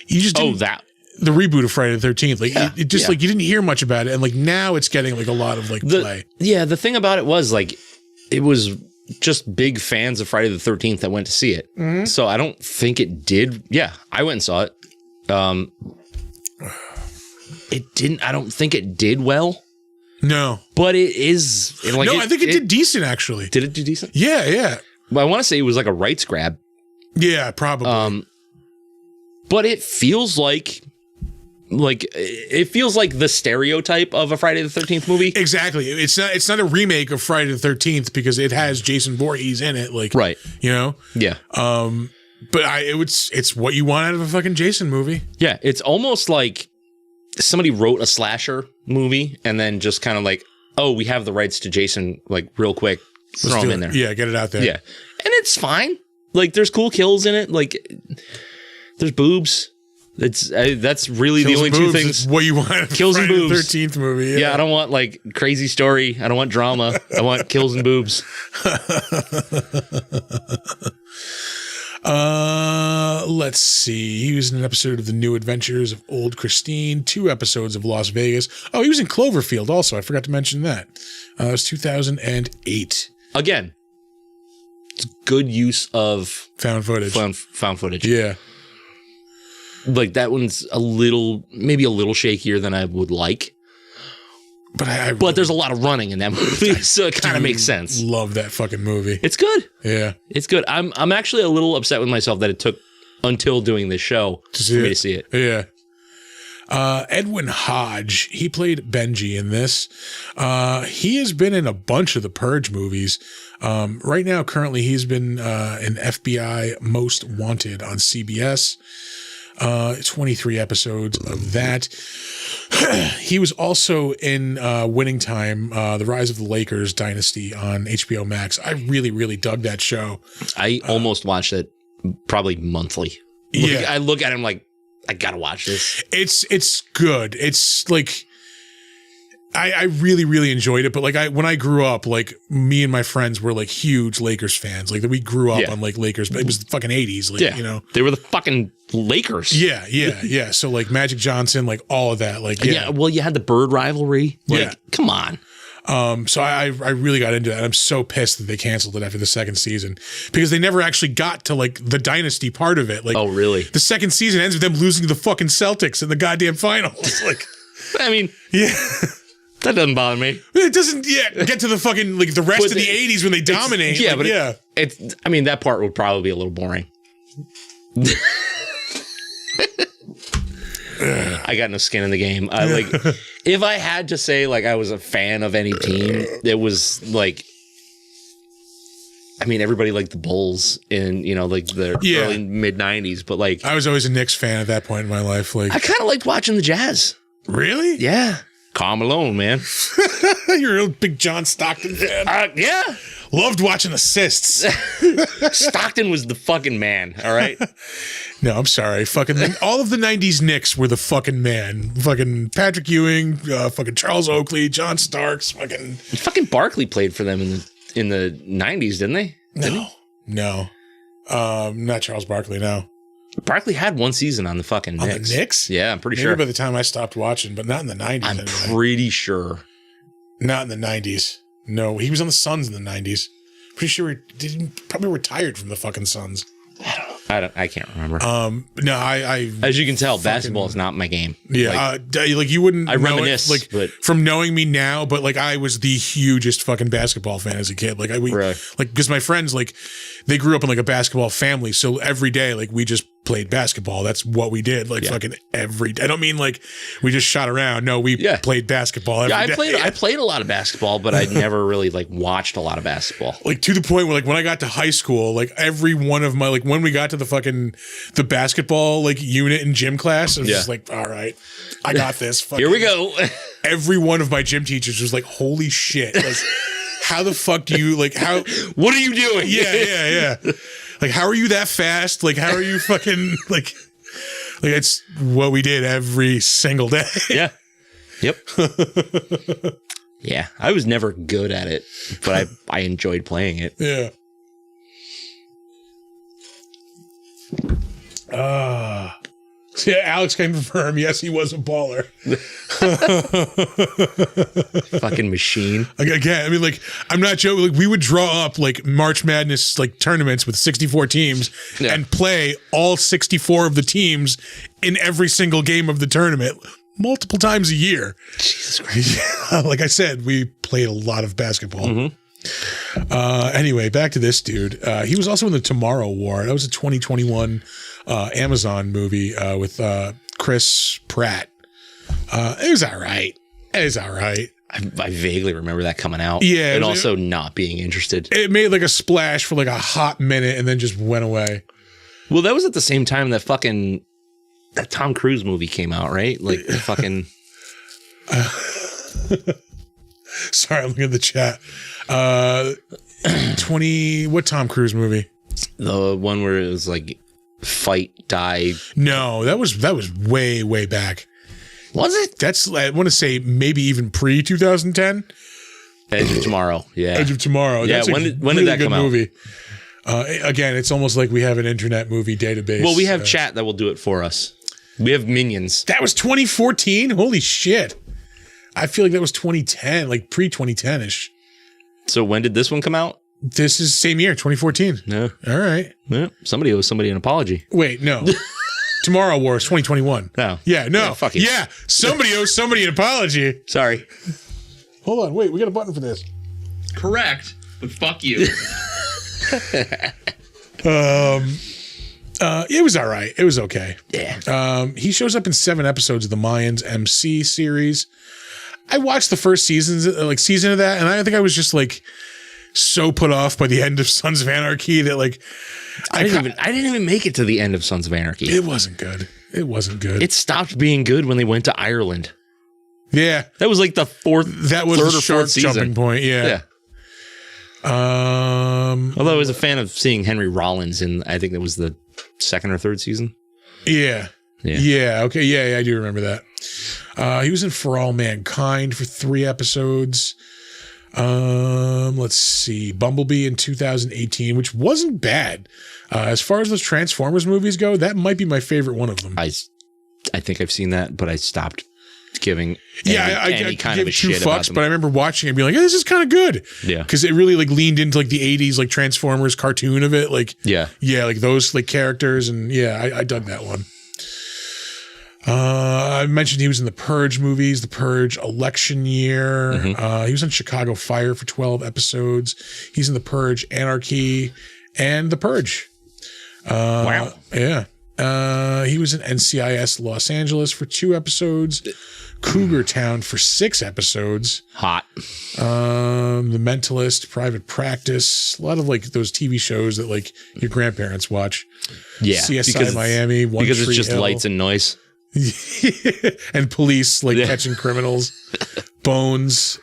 You just didn't, the reboot of Friday the 13th. It just you didn't hear much about it, and now it's getting a lot of play. Yeah, the thing about it was it was just big fans of Friday the 13th that went to see it. Mm-hmm. So I don't think it did. Yeah, I went and saw it. It didn't. I don't think it did well. No, but it is. I think it did decent actually. Did it do decent? Yeah. Well, I want to say it was a rights grab. Yeah, probably. But it feels like the stereotype of a Friday the 13th movie. Exactly. It's not a remake of Friday the 13th because it has Jason Voorhees in it. Right. Yeah. But it's what you want out of a fucking Jason movie. Yeah. It's almost like somebody wrote a slasher movie and then just kind of we have the rights to Jason real quick. Throw him in there. Yeah. Get it out there. Yeah. And it's fine. There's cool kills in it. There's boobs. That's really Kills the only and two boobs things. is what you want. Kills and Friday the boobs. 13th movie. Yeah, I don't want like crazy story. I don't want drama. I want kills and boobs. Let's see. He was in an episode of The New Adventures of Old Christine, 2 episodes of Las Vegas. Oh, he was in Cloverfield also. I forgot to mention that. It was 2008. Again, it's good use of Found footage. Found footage. Yeah. Like that one's maybe a little shakier than I would like. But there's a lot of running in that movie, so it kind of makes sense. Love that fucking movie. It's good. Yeah. It's good. I'm actually a little upset with myself that it took until doing this show for me to see it. Yeah. Edwin Hodge, he played Benji in this. He has been in a bunch of the Purge movies. Right now, currently, he's been in FBI Most Wanted on CBS. 23 episodes of that. He was also in Winning Time, The Rise of the Lakers Dynasty on HBO Max. I really, really dug that show. I almost watched it probably monthly. Yeah. I look at him like, I gotta watch this. It's good. It's like I really, really enjoyed it. But like when I grew up, like me and my friends were like huge Lakers fans. Like we grew up on like Lakers, but it was the fucking 80s. Like, you know, they were the fucking Lakers. Yeah. So like Magic Johnson, like all of that. Like, well, you had the Bird rivalry. Like, come on. So I really got into that. I'm so pissed that they canceled it after the second season because they never actually got to like the dynasty part of it. Like, oh, really? The second season ends with them losing to the fucking Celtics in the goddamn finals. Like, I mean, yeah. That doesn't bother me. It doesn't get to the fucking like the rest of the 80s when they dominate. Yeah, like, but it's I mean, that part would probably be a little boring. I got no skin in the game. Like if I had to say like I was a fan of any team, it was like I mean everybody liked the Bulls in, you know, like the early mid 90s, but like I was always a Knicks fan at that point in my life. Like I kind of liked watching the Jazz. Really? Yeah. Karl Malone, man. You're a big John Stockton fan. Yeah. Loved watching assists. Stockton was the fucking man, all right? No, I'm sorry. Fucking all of the 90s Knicks were the fucking man. Fucking Patrick Ewing, fucking Charles Oakley, John Starks, fucking Barkley played for them in the 90s, didn't they? No. Not Charles Barkley, no. Barkley had one season on the fucking Knicks. On the Knicks? Yeah, I'm pretty Maybe sure. by the time I stopped watching, but not in the 90s. I'm pretty sure. Not in the 90s. No, he was on the Suns in the 90s. Pretty sure he probably retired from the fucking Suns. I can't remember. No, I as you can tell, basketball is not my game. Yeah, like you wouldn't. I reminisce, like from knowing me now, but like I was the hugest fucking basketball fan as a kid. Like like because my friends like they grew up in like a basketball family, so every day like we just played basketball. That's what we did. Like fucking every day. I don't mean like we just shot around. No, we played basketball every day. I played a lot of basketball, but I never really like watched a lot of basketball. Like to the point where like when I got to high school, like every one of my like when we got to the basketball like unit in gym class, I was just like, all right, I got this. Here we go. Every one of my gym teachers was like, holy shit. Like, how the fuck do you like how what are you doing? Yeah. Like, how are you that fast? Like, how are you fucking like it's what we did every single day. Yeah. Yep. Yeah. I was never good at it, but I enjoyed playing it. Yeah. Yeah, Alex can confirm. Yes, he was a baller. Fucking machine. Again, I mean, like, I'm not joking. Like, we would draw up like March Madness like tournaments with 64 teams and play all 64 of the teams in every single game of the tournament multiple times a year. Jesus Christ. Like I said, we played a lot of basketball. Mm-hmm. Anyway, back to this dude. He was also in the Tomorrow War. That was a 2021 Amazon movie with Chris Pratt. It was all right. I vaguely remember that coming out. Yeah. And also not being interested. It made like a splash for like a hot minute and then just went away. Well, that was at the same time that Tom Cruise movie came out, right? Like the fucking... Sorry, I'm looking at the chat. What Tom Cruise movie? The one where it was like fight, die. No, that was way back. Was it? That's, I want to say maybe even pre 2010. Edge of Tomorrow. Yeah. Edge of Tomorrow. Yeah. That's When a did really that good come out? movie. Again, it's almost like we have an internet movie database. Well, we have chat that will do it for us. We have minions. That was 2014. Holy shit! I feel like that was 2010, like pre 2010 ish. So when did this one come out? This is same year, 2014. No. All right. Yeah. Somebody owes somebody an apology. Wait, no. Tomorrow Wars 2021. No. Yeah, no. Yeah, fuck it. Yeah, somebody owes somebody an apology. Sorry. Hold on, wait, we got a button for this. Correct, but fuck you. It was all right. It was okay. Yeah. He shows up in 7 episodes of the Mayans MC series. I watched the first season of that, and I think I was just like so put off by the end of Sons of Anarchy that like I didn't even make it to the end of Sons of Anarchy. it wasn't good. It wasn't good. It stopped being good when they went to Ireland. Yeah, That was like the that was third the or sharp fourth season. jumping point. Yeah. Although I was a fan of seeing Henry Rollins in, I think that was the 2nd or 3rd season. Yeah. Yeah. Yeah. Okay. Yeah, I do remember that. He was in For All Mankind for 3 episodes. Let's see. Bumblebee in 2018, which wasn't bad. As far as those Transformers movies go, that might be my favorite one of them. I think I've seen that, but I stopped giving I any kind of a give 2 shit about fucks, them. but I remember watching it and being like, hey, this is kind of good. Yeah. Because it really like leaned into like the 80s like Transformers cartoon of it. Like, Yeah. like those like characters. And yeah, I dug that one. I mentioned he was in the Purge movies, the Purge election year. He was on Chicago Fire for 12 episodes. He's in the Purge Anarchy and the Purge. Wow. Yeah. He was in NCIS Los Angeles for 2 episodes. Cougar Town for 6 episodes. Hot. The Mentalist, Private Practice, a lot of like those TV shows that like your grandparents watch. Yeah. CSI Miami, One because Tree it's just Hill. lights and noise. And police like Yeah. catching criminals. Bones,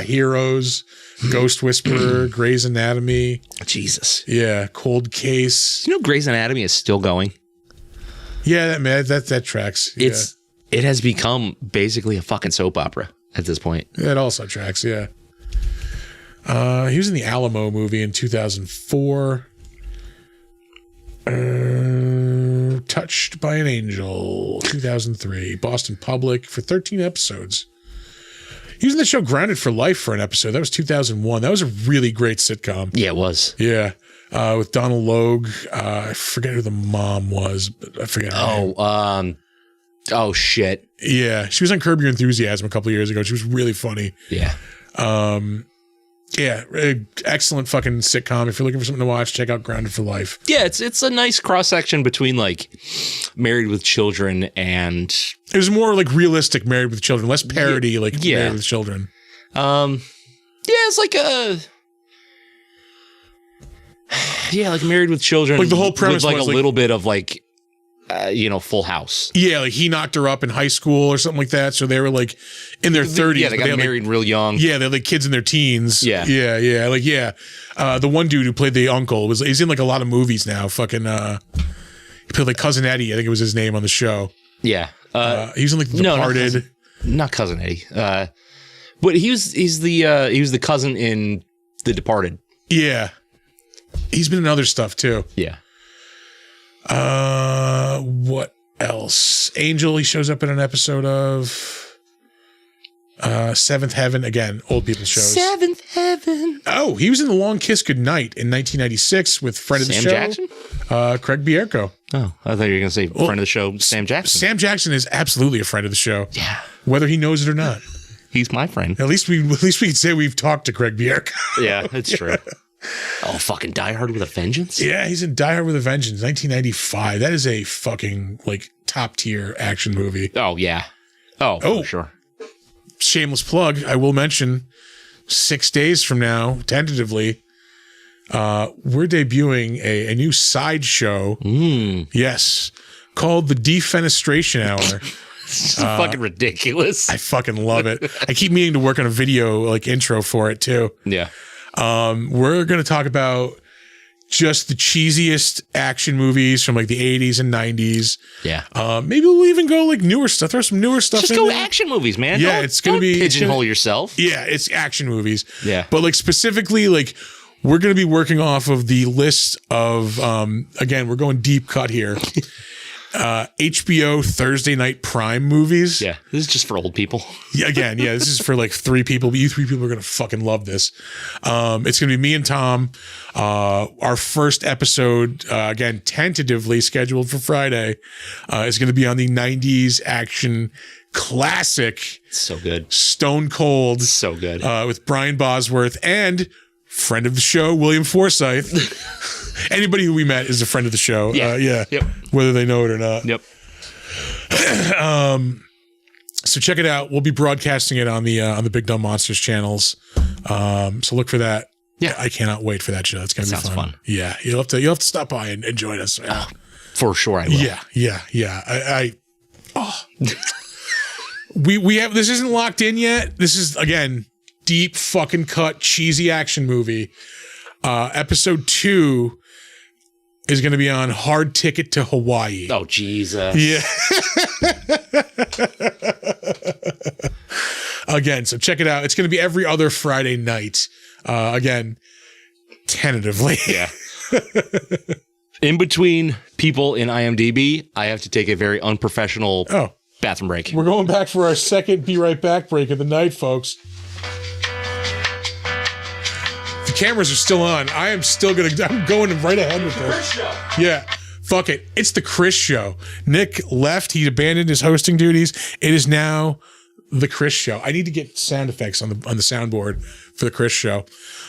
Heroes, Ghost Whisperer, Grey's Anatomy. Jesus. Yeah, Cold Case. You know Grey's Anatomy is still going? Yeah, that tracks. Yeah. It has become basically a fucking soap opera at this point. That also tracks, yeah. He was in the Alamo movie in 2004. Touched by an Angel, 2003. Boston Public for 13 episodes. He was in the show Grounded for Life for an episode. That was 2001. That was a really great sitcom. Yeah, it was. Yeah. With Donald Logue. I forget who the mom was, but I forget her name. Oh shit. Yeah. She was on Curb Your Enthusiasm a couple of years ago. She was really funny. Yeah. Yeah. Excellent fucking sitcom. If you're looking for something to watch, check out Grounded for Life. Yeah, it's a nice cross section between like Married with Children and It was more like realistic Married with Children, less parody like Yeah. Married with Children. it's like like Married with Children. Like the whole premise with like was, a like- little bit of like Full House. Yeah, like he knocked her up in high school or something like that. So they were like in their 30s. Yeah, they but got had, married real young. Yeah, they're like kids in their teens. Yeah. Yeah. Like, yeah. The one dude who played the uncle he's in like a lot of movies now. Fucking, he played like Cousin Eddie. I think it was his name on the show. Yeah. He was in like The no, Departed. not cousin Eddie. But he's the cousin in The Departed. Yeah. He's been in other stuff too. Yeah. What else? Angel, he shows up in an episode of Seventh Heaven. Again, old people shows. Seventh Heaven. Oh, he was in The Long Kiss Goodnight in 1996 with friend of the Sam show, Jackson? Craig Bierko. Oh, I thought you were going to say friend of the show, Sam Jackson. Sam Jackson is absolutely a friend of the show. Yeah. Whether he knows it or not. He's my friend. At least we can say we've talked to Craig Bierko. Yeah, that's true. Oh, fucking Die Hard with a Vengeance? Yeah, he's in Die Hard with a Vengeance, 1995. That is a fucking like top tier action movie. Oh, yeah. Oh, for sure. Shameless plug. I will mention 6 days from now, tentatively, we're debuting a new side show. Yes, called the Defenestration Hour. This is fucking ridiculous. I fucking love it. I keep meaning to work on a video like intro for it too. Yeah. We're going to talk about just the cheesiest action movies from like the 80s and 90s. Yeah. Maybe we'll even go like newer stuff. Throw some newer stuff Just in go there. action movies, man. Yeah, it's going to be pigeonhole yourself. Yeah, it's action movies. Yeah. But like specifically, like we're going to be working off of the list of, again, we're going deep cut here. HBO Thursday night prime movies. Yeah. This is just for old people. Yeah, again, yeah, this is for like 3 people, but you 3 people are going to fucking love this. It's going to be me and Tom. Our first episode, again, tentatively scheduled for Friday, is going to be on the 90s action classic. So good. Stone Cold. So good. With Brian Bosworth and friend of the show, William Forsythe. Anybody who we met is a friend of the show. Yeah. Yep. Whether they know it or not. Yep. So check it out. We'll be broadcasting it on the Big Dumb Monsters channels. So look for that. Yeah. I cannot wait for that show. It's gonna be fun. Yeah. You'll have to stop by and join us. For sure I will. Yeah. We have, this isn't locked in yet. This is, again, deep fucking cut cheesy action movie. Episode 2 is going to be on Hard Ticket to Hawaii. Oh, Jesus. Yeah. Again, so check it out. It's going to be every other Friday night. Again, tentatively. Yeah. In between people in IMDb, I have to take a very unprofessional bathroom break. We're going back for our second Be Right Back break of the night, folks. The cameras are still on. I'm going right ahead with this. Yeah. Fuck it. It's the Chris Show. Nick left. He abandoned his hosting duties. It is now the Chris Show. I need to get sound effects on the soundboard for the Chris Show.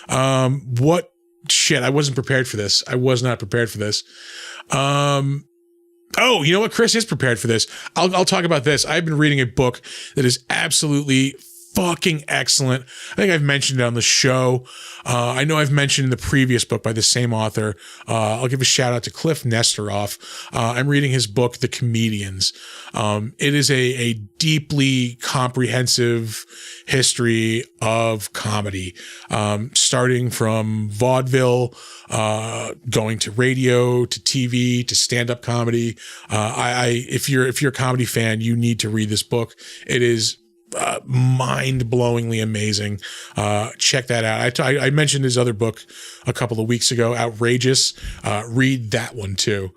What shit? I wasn't prepared for this. I was not prepared for this. Oh, you know what? Chris is prepared for this. I'll talk about this. I've been reading a book that is absolutely fucking excellent. I think I've mentioned it on the show. I know I've mentioned the previous book by the same author. I'll give a shout out to Cliff Nesteroff. I'm reading his book, The Comedians. It is a deeply comprehensive history of comedy, starting from vaudeville, going to radio, to TV, to stand-up comedy. If you're a comedy fan, you need to read this book. It is mind-blowingly amazing. Check that out. I mentioned his other book a couple of weeks ago, Outrageous. Read that one too.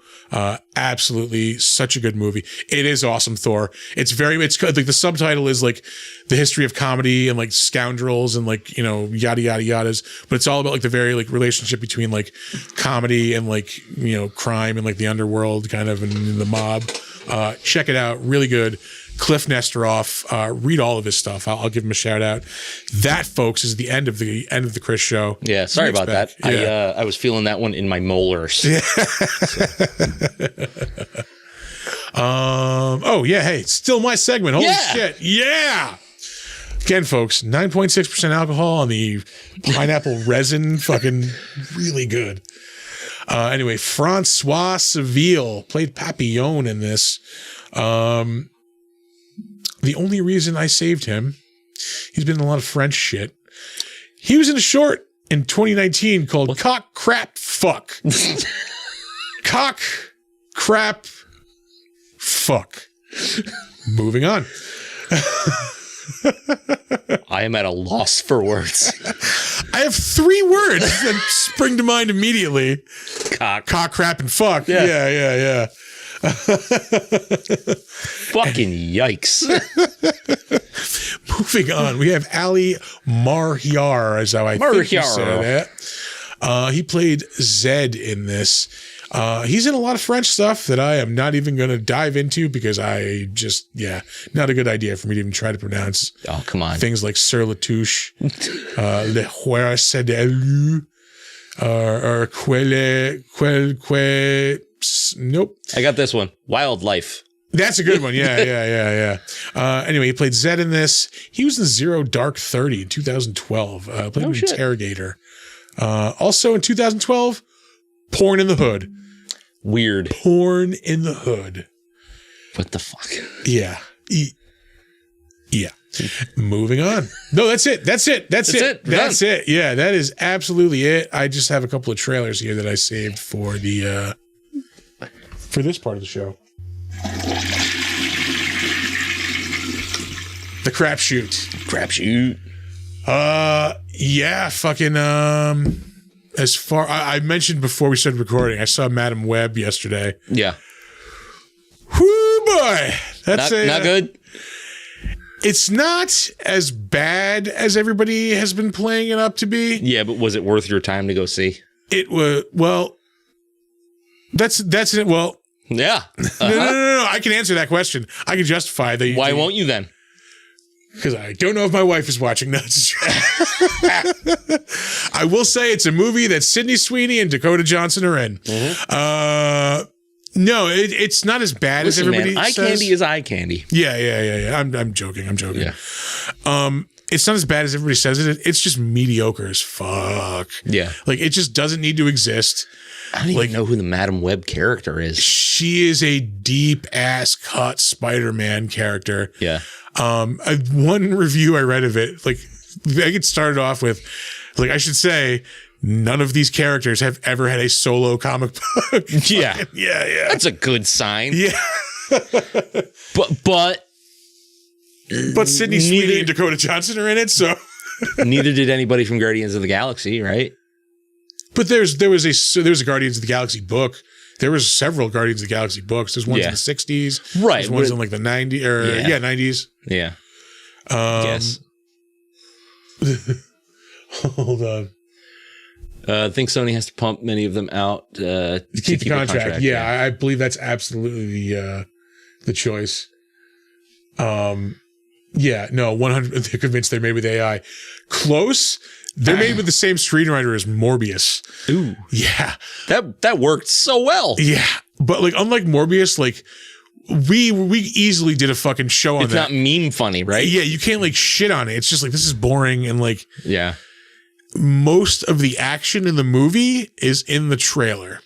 Absolutely such a good movie. It is awesome, Thor. It's like the subtitle is like the history of comedy and like scoundrels and like, yada, yada, yadas. But it's all about like the very like relationship between like comedy and like, crime and like the underworld kind of and the mob. Check it out. Really good. Cliff Nesteroff, read all of his stuff. I'll give him a shout out. That, folks, is the end of the Chris Show. Yeah, sorry about that. Yeah. I was feeling that one in my molars. Yeah. Oh yeah, hey, it's still my segment. Holy shit, yeah. Again, folks, 9.6% alcohol on the pineapple resin, fucking really good. Anyway, Francois Seville played Papillon in this. The only reason I saved him, he's been in a lot of French shit. He was in a short in 2019 called Cock Crap Fuck. Cock Crap Fuck. Moving on. I am at a loss for words. I have 3 words that spring to mind immediately. Cock, crap, and fuck. Yeah. Fucking yikes. Moving on, we have Ali Marhyar, as how I think you say that. He played Zed in this. He's in a lot of French stuff that I am not even going to dive into because I just, not a good idea for me to even try to pronounce. Oh, come on. Things like Sur la touche, Le Huer c'est de lu, or Quelle. Nope. I got this one. Wildlife. That's a good one. Yeah. Anyway, he played Zed in this. He was in Zero Dark 30 in 2012. Played an interrogator. Also in 2012, Porn in the Hood. Weird. Porn in the Hood. What the fuck? Yeah. Yeah. Moving on. No, that's it. That's it. Yeah, that is absolutely it. I just have a couple of trailers here that I saved for the for this part of the show. The crapshoot. Yeah, fucking as far I mentioned before we started recording, I saw Madam Web yesterday. Yeah. Whoo boy. That's not good. It's not as bad as everybody has been playing it up to be. Yeah, but was it worth your time to go see? It was, well, that's it. Well, yeah. No. I can answer that question. I can justify the. Why won't you then? Because I don't know if my wife is watching. No, I will say it's a movie that Sydney Sweeney and Dakota Johnson are in. Mm-hmm. No, it's not as bad as everybody says. Eye candy is eye candy. Yeah. I'm joking. Yeah. It's not as bad as everybody says it. It's just mediocre as fuck. Yeah. Like, it just doesn't need to exist. I don't even know who the Madam Web character is. She is a deep ass cut Spider-Man character. Yeah. One review I read of it, like, I get started off with, like, I should say, none of these characters have ever had a solo comic book. Yeah. Yeah. That's a good sign. Yeah. But Sydney Sweeney and Dakota Johnson are in it, so. Neither did anybody from Guardians of the Galaxy, right? But there was a Guardians of the Galaxy book. There was several Guardians of the Galaxy books. There's ones in the 60s. Right. There's ones in like the 90s or 90s. Yeah. Yes. Hold on. I think Sony has to pump many of them out to keep the contract. Yeah, I believe that's absolutely the choice. Yeah, no, 100. They're convinced they're made with AI. Close. They're made with the same screenwriter as Morbius. Ooh, yeah, that worked so well. Yeah, but like unlike Morbius, like we easily did a fucking show on that. It's not meme funny, right? Yeah, you can't like shit on it. It's just like this is boring and like most of the action in the movie is in the trailer.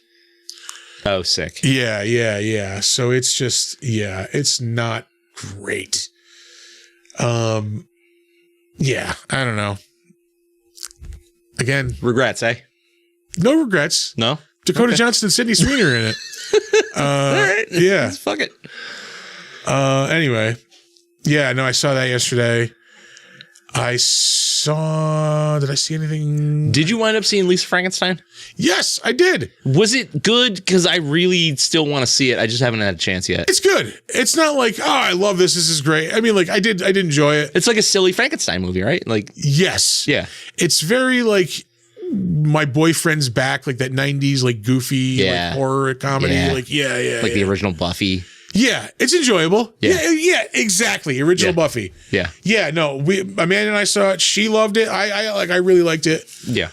Oh, sick. Yeah. So it's just it's not great. Yeah, I don't know. Again, regrets, eh? No regrets. No. Dakota Johnson and Sydney Sweeney are in it. All right. Yeah. Fuck it. Anyway. Yeah, no, I saw that yesterday. Did I see anything? Did you wind up seeing Lisa Frankenstein? Yes, I did. Was it good? Because I really still want to see it. I just haven't had a chance yet. It's good. It's not like, oh, I love this. This is great. I mean, like I did enjoy it. It's like a silly Frankenstein movie, right? Like, yes. Yeah. It's very like My Boyfriend's Back, like that 90s, like goofy, like horror comedy. Yeah. Like, like the original Buffy. Yeah, it's enjoyable. Yeah, exactly. Original Buffy. Yeah. Yeah, no, Amanda and I saw it. She loved it. I really liked it. Yeah.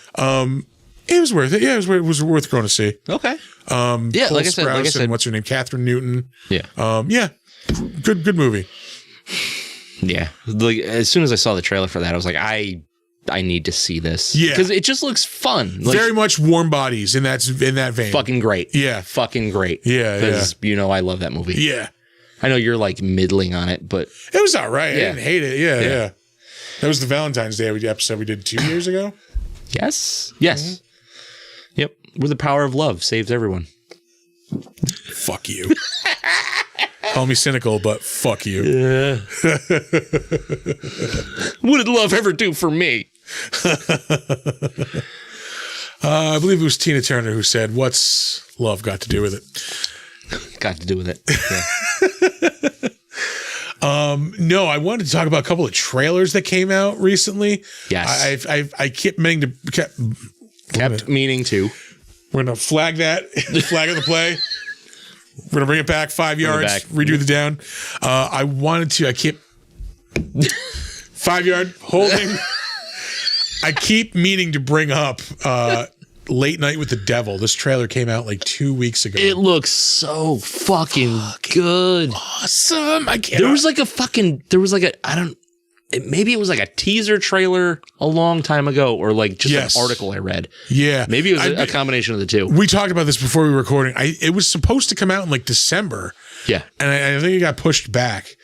It was worth it. Yeah, it was worth going to see. Okay. Cole like I said, and what's her name? Catherine Newton. Yeah. Yeah. Good movie. Yeah. Like as soon as I saw the trailer for that, I was like, I need to see this. Yeah. Because it just looks fun. Like, very much Warm Bodies in that vein. Fucking great. Yeah. Fucking great. Yeah. Because I love that movie. Yeah. I know you're like middling on it, but it was all right. Yeah. I didn't hate it. Yeah. That was the Valentine's Day episode we did 2 years ago. Yes. Mm-hmm. Yep. Where the power of love saves everyone. Fuck you. Call me cynical, but fuck you. Yeah. What did love ever do for me? I believe it was Tina Turner who said, "What's love got to do with it?" Got to do with it. Yeah. No, I wanted to talk about a couple of trailers that came out recently. Yes. I kept meaning to meaning to. We're gonna flag that. Flag of the play. We're gonna bring it back 5 yards. Redo the down. I keep 5 yard holding. I keep meaning to bring up Late Night with the Devil. This trailer came out like 2 weeks ago. It looks so fucking good. Awesome. Maybe it was like a teaser trailer a long time ago or like just an article I read. Yeah. Maybe it was a combination of the two. We talked about this before we were recording. It was supposed to come out in like December. Yeah. And I think it got pushed back.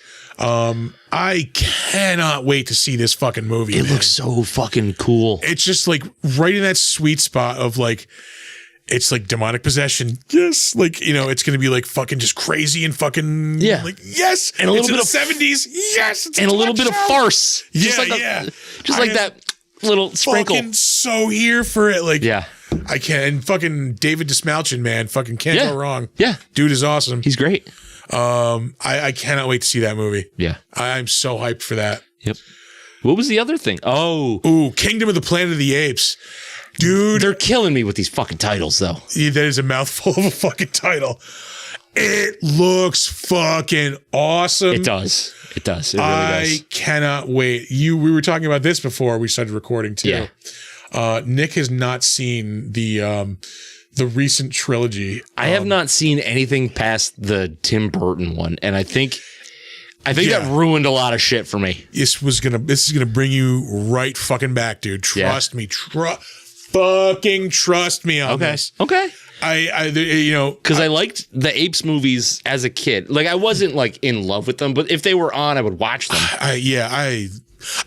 I cannot wait to see this fucking movie. It looks so fucking cool. It's just like right in that sweet spot of like, it's like demonic possession. Yes. Like, you know, it's going to be like fucking just crazy and fucking like, yes. And a little bit of of 70s. Yes. And a little bit of farce. Yeah. Just like that little sprinkle. Fucking so here for it. Like, yeah. I can. And fucking David Dismalchin, man, fucking can't go wrong. Yeah. Dude is awesome. He's great. I cannot wait to see that movie. Yeah. I'm so hyped for that. Yep. What was the other thing? Oh. Ooh, Kingdom of the Planet of the Apes. Dude. They're killing me with these fucking titles, though. Yeah, that is a mouthful of a fucking title. It looks fucking awesome. It does. It does. It really does. I cannot wait. We were talking about this before we started recording, too. Yeah. Nick has not seen the recent trilogy. I have not seen anything past the Tim Burton one, and I think that ruined a lot of shit for me. This is gonna bring you right fucking back, dude. Trust me. Fucking trust me on this. Okay. I you know, because I liked the Apes movies as a kid. Like, I wasn't like in love with them, but if they were on, I would watch them. I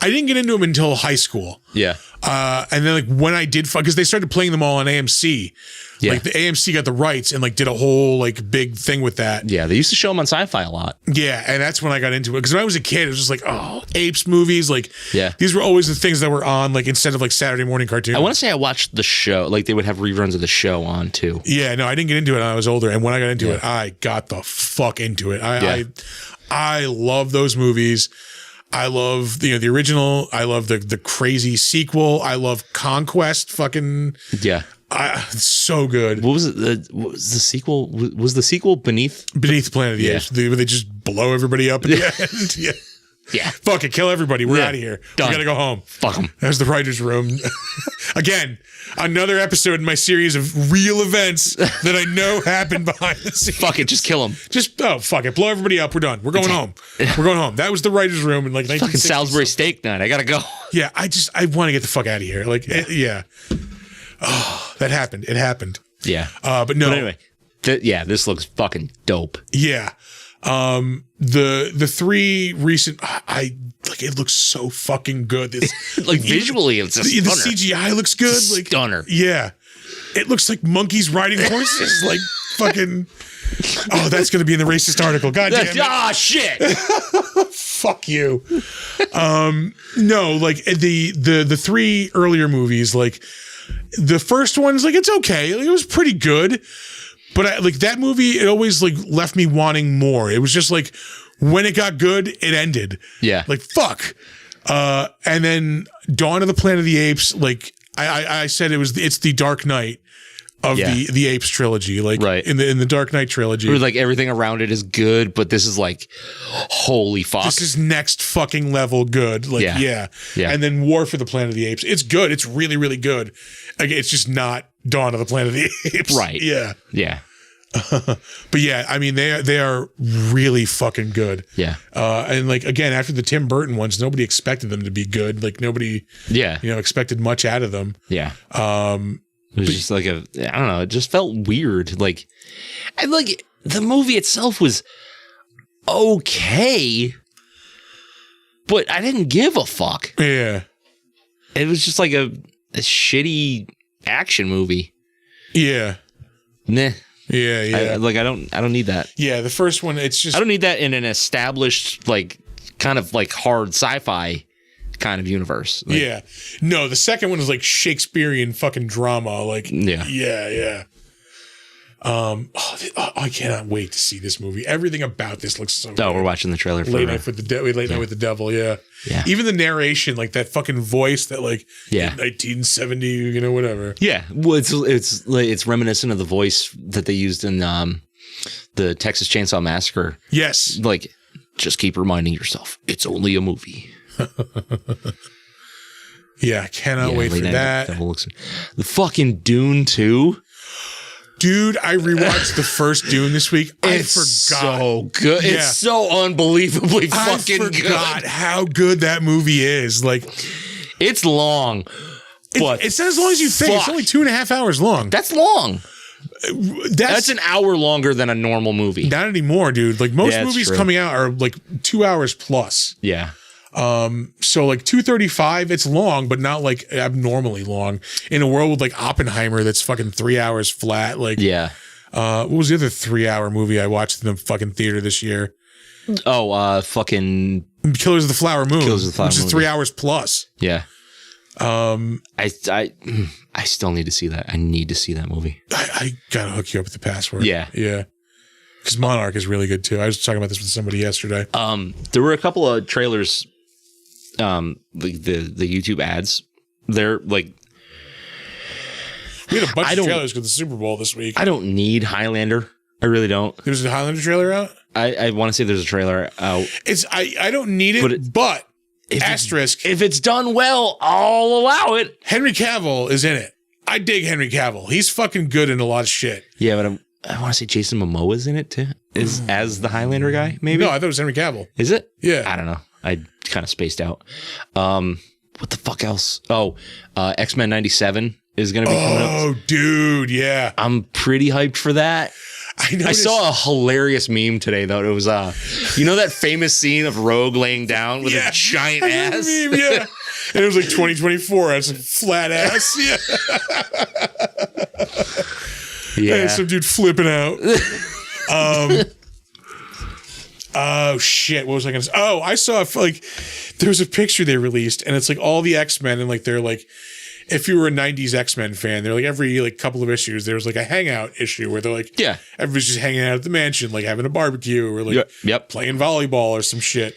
didn't get into them until high school. Yeah. And then like when I did, because they started playing them all on AMC. Yeah. Like the AMC got the rights and like did a whole like big thing with that. Yeah, they used to show them on Sci-Fi a lot. Yeah, and that's when I got into it. Because when I was a kid, it was just like, oh, Apes movies. Like, these were always the things that were on, like instead of like Saturday morning cartoons. I want to say I watched the show. Like, they would have reruns of the show on too. Yeah, no, I didn't get into it when I was older. And when I got into it, I got the fuck into it. I love those movies. I love the original. I love the crazy sequel. I love Conquest. Fucking it's so good. What was it? What was the sequel? Was the sequel Beneath Planet of the Apes? Where they just blow everybody up at the end. Yeah. Yeah. Fuck it. Kill everybody. We're out of here. Done. We gotta go home. Fuck them. There's the writer's room. Again, another episode in my series of real events that I know happened behind the scenes. Fuck it. Just kill them. Fuck it. Blow everybody up. We're done. We're going home. We're going home. That was the writer's room in like 1960s. Fucking Salisbury steak night. I gotta go. Yeah. I want to get the fuck out of here. Like, Oh, that happened. It happened. Yeah. But no. But anyway, this looks fucking dope. Yeah. The three recent, it looks so fucking good. This, like, visually, it's a stunner. The CGI looks good. Like, stunner. Yeah. It looks like monkeys riding horses. Like fucking. Oh, that's going to be in the racist article. God damn it. Ah, shit. Fuck you. No, like the three earlier movies, like the first one's like, it's okay. Like, it was pretty good. But like that movie, it always like left me wanting more. It was just like when it got good, it ended. Yeah. Like, fuck. And then Dawn of the Planet of the Apes, like I said, it's the Dark Knight of the Apes trilogy. Like, in the Dark Knight trilogy. Where like everything around it is good, but this is like, holy fuck. This is next fucking level good. Like, yeah. And then War for the Planet of the Apes. It's good. It's really, really good. Like, it's just not Dawn of the Planet of the Apes. Right. Yeah. Yeah. But yeah, I mean, they are really fucking good. Yeah. And like, again, after the Tim Burton ones, nobody expected them to be good. Like, nobody, expected much out of them. Yeah. It was just like I don't know, it just felt weird. Like, and like the movie itself was okay, but I didn't give a fuck. Yeah. It was just like a shitty action movie. Yeah. Nah. Yeah. I don't need that. Yeah, the first one, it's just, I don't need that in an established, like, kind of like hard sci-fi kind of universe. Like, yeah. No, the second one is like Shakespearean fucking drama. Like, yeah. I cannot wait to see this movie. Everything about this looks so good. We're watching the trailer for Late Night with the Devil. Yeah. Even the narration, like that fucking voice that like 1970, whatever. Yeah. Well, it's reminiscent of the voice that they used in the Texas Chainsaw Massacre. Yes. Like, just keep reminding yourself, it's only a movie. Yeah, I cannot wait for that. The fucking Dune 2. Dude, I rewatched the first Dune this week. I forgot. So good. Yeah. It's so unbelievably fucking good. I forgot how good that movie is. Like, it's long. But it's not as long as you think. It's only 2.5 hours long. That's long. That's an hour longer than a normal movie. Not anymore, dude. Like most movies true. coming out are like 2 hours plus. Yeah. So like 2:35, it's long, but not like abnormally long. In a world with like Oppenheimer, that's fucking 3 hours flat. Like, yeah. What was the other 3-hour movie I watched in the fucking theater this year? Oh, fucking Killers of the Flower Moon, Killers of the Flower which is Moon. 3 hours plus. Yeah. I still need to see that. I need to see that movie. I gotta hook you up with the password. Yeah. Yeah. Because Monarch is really good too. I was talking about this with somebody yesterday. There were a couple of trailers, the YouTube ads. They're like, we had a bunch of trailers for the Super Bowl this week. I don't need Highlander. I really don't. There's a Highlander trailer out? I want to say there's a trailer out. I don't need it, but asterisk. If it's done well, I'll allow it. Henry Cavill is in it. I dig Henry Cavill. He's fucking good in a lot of shit. Yeah, but I want to say Jason Momoa's in it too. As the Highlander guy, maybe? No, I thought it was Henry Cavill. Is it? Yeah. I don't know. I kind of spaced out. What the fuck else? Oh, X-Men 97 is going to be coming up. Oh, dude, yeah. I'm pretty hyped for that. I saw a hilarious meme today, though. It was, you know that famous scene of Rogue laying down with a giant ass? Meme, yeah. And it was like 2024. It's a flat ass. Yeah. Yeah. And some dude flipping out. Oh, shit. What was I going to say? Oh, I saw, like, there was a picture they released, and it's like all the X-Men, and like they're like, if you were a 90s X-Men fan, they're like every like couple of issues, there was like a hangout issue where they're like, yeah, everybody's just hanging out at the mansion, like having a barbecue or like playing volleyball or some shit.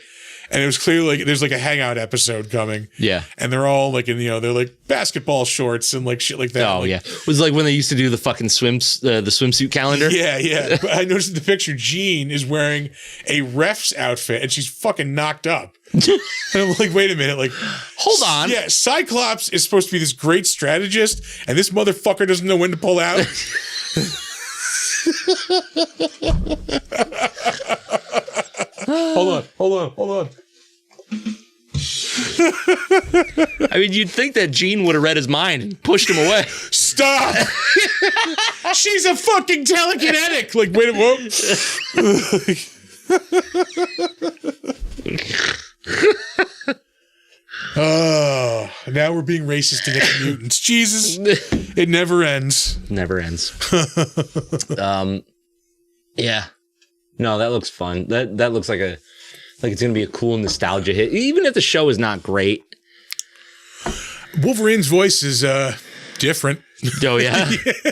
And it was clearly like there's like a hangout episode coming. Yeah. And they're all like in, they're like basketball shorts and like shit like that. Oh, like, yeah. It was like when they used to do the fucking the swimsuit calendar. Yeah, yeah. But I noticed in the picture, Jean is wearing a ref's outfit and she's fucking knocked up. And I'm like, wait a minute, like, hold on. Yeah, Cyclops is supposed to be this great strategist, and this motherfucker doesn't know when to pull out. Hold on. I mean, you'd think that Jean would have read his mind and pushed him away. Stop! She's a fucking telekinetic. Like, wait a Oh, now we're being racist against mutants. Jesus, it never ends. Never ends. Yeah. No, that looks fun. That looks like it's gonna be a cool nostalgia hit, even if the show is not great. Wolverine's voice is different. Oh yeah,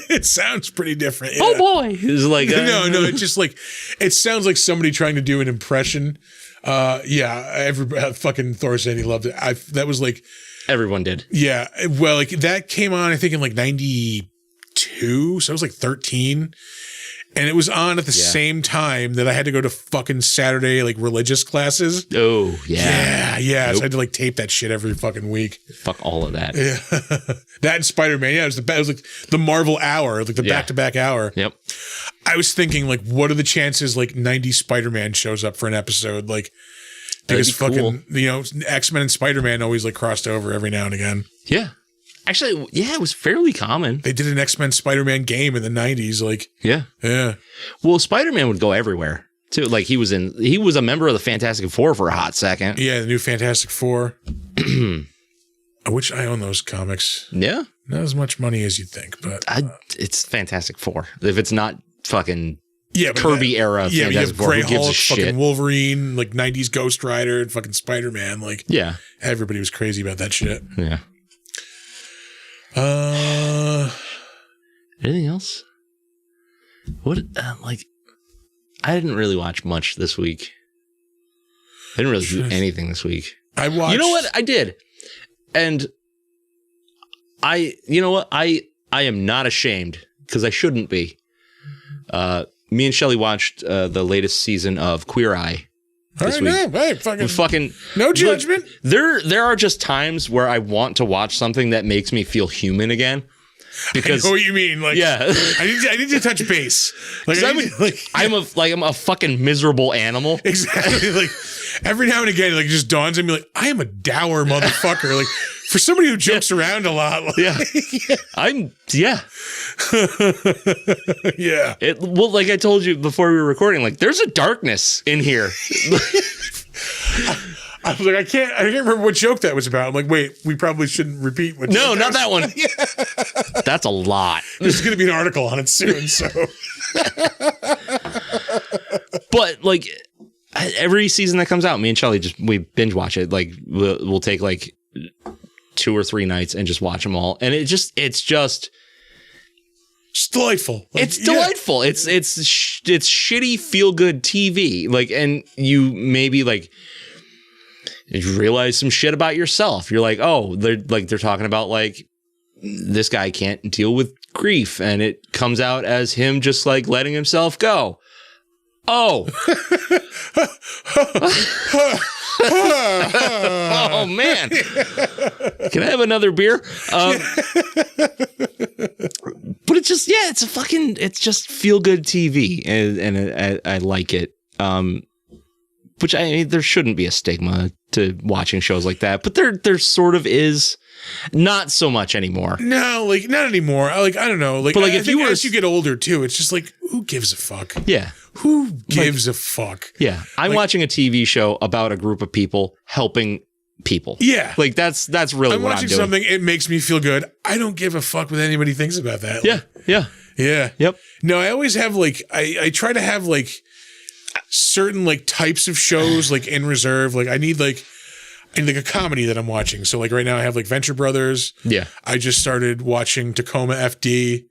it sounds pretty different. Yeah. Oh boy, it's like no, it's just like it sounds like somebody trying to do an impression. Everybody fucking Thor said he loved it. That was like everyone did. Yeah, well, like that came on I think in like 92, so I was like 13. And it was on at the same time that I had to go to fucking Saturday, like, religious classes. Oh, yeah. Yeah. Nope. So I had to, like, tape that shit every fucking week. Fuck all of that. Yeah. That and Spider-Man. Yeah, it was like the Marvel hour, like the back-to-back hour. Yep. I was thinking, like, what are the chances, like, 90s Spider-Man shows up for an episode? Like, because fucking, X-Men and Spider-Man always, like, crossed over every now and again. Yeah. Actually, yeah, it was fairly common. They did an X-Men Spider-Man game in the 90s, like. Yeah. Well, Spider-Man would go everywhere too. Like he was a member of the Fantastic Four for a hot second. Yeah, the new Fantastic Four. Which I own those comics. Yeah. Not as much money as you'd think, but it's Fantastic Four. If it's not fucking Kirby era, yeah, Fantastic Four, Grey who gives Hulk, a shit? fucking Wolverine, like 90s Ghost Rider, and fucking Spider-Man. Like, yeah, everybody was crazy about that shit. Yeah. Anything else? What I didn't really watch much this week. I didn't really do anything this week. I watched. You know what? I did. And I am not ashamed because I shouldn't be. Me and Shelly watched the latest season of Queer Eye. This week. Hey, fucking no judgment. Look, there are just times where I want to watch something that makes me feel human again. Because I know what you mean. Like, yeah, I need to touch base. Like, I'm a fucking miserable animal. Exactly. Like every now and again, like it just dawns on me, like I am a dour motherfucker. Like For somebody who jokes around a lot. Like, Yeah. Yeah. Yeah. Well, like I told you before we were recording, like there's a darkness in here. I was like, I can't remember what joke that was about. I'm like, wait, we probably shouldn't repeat what No, joke not that one. Yeah. That's a lot. There's going to be an article on it soon, so. But like every season that comes out, me and Shelly we binge watch it. Like we'll take like 2 or 3 nights and just watch them all. And it's just It's delightful. Like, it's delightful. It's shitty feel good TV. Like, and you maybe like you realize some shit about yourself. You're like, oh, they're talking about like this guy can't deal with grief, and it comes out as him just like letting himself go. Oh. Oh man. Can I have another beer? But it's just, it's just feel good TV, and I like it. Which there shouldn't be a stigma to watching shows like that, but there sort of is. Not so much anymore. No, like not anymore. I don't know. Like, but like if as you get older too, it's just like, who gives a fuck? Yeah. Who gives a fuck? Yeah. I'm watching a TV show about a group of people helping people. Yeah. Like that's really I'm what watching I'm doing. something, it makes me feel good. I don't give a fuck what anybody thinks about that. Yeah. Yeah. Yeah. Yep. No, I always have like, I try to have like certain like types of shows like in reserve. Like I need like a comedy that I'm watching. So like right now I have like Venture Brothers. Yeah. I just started watching Tacoma FD,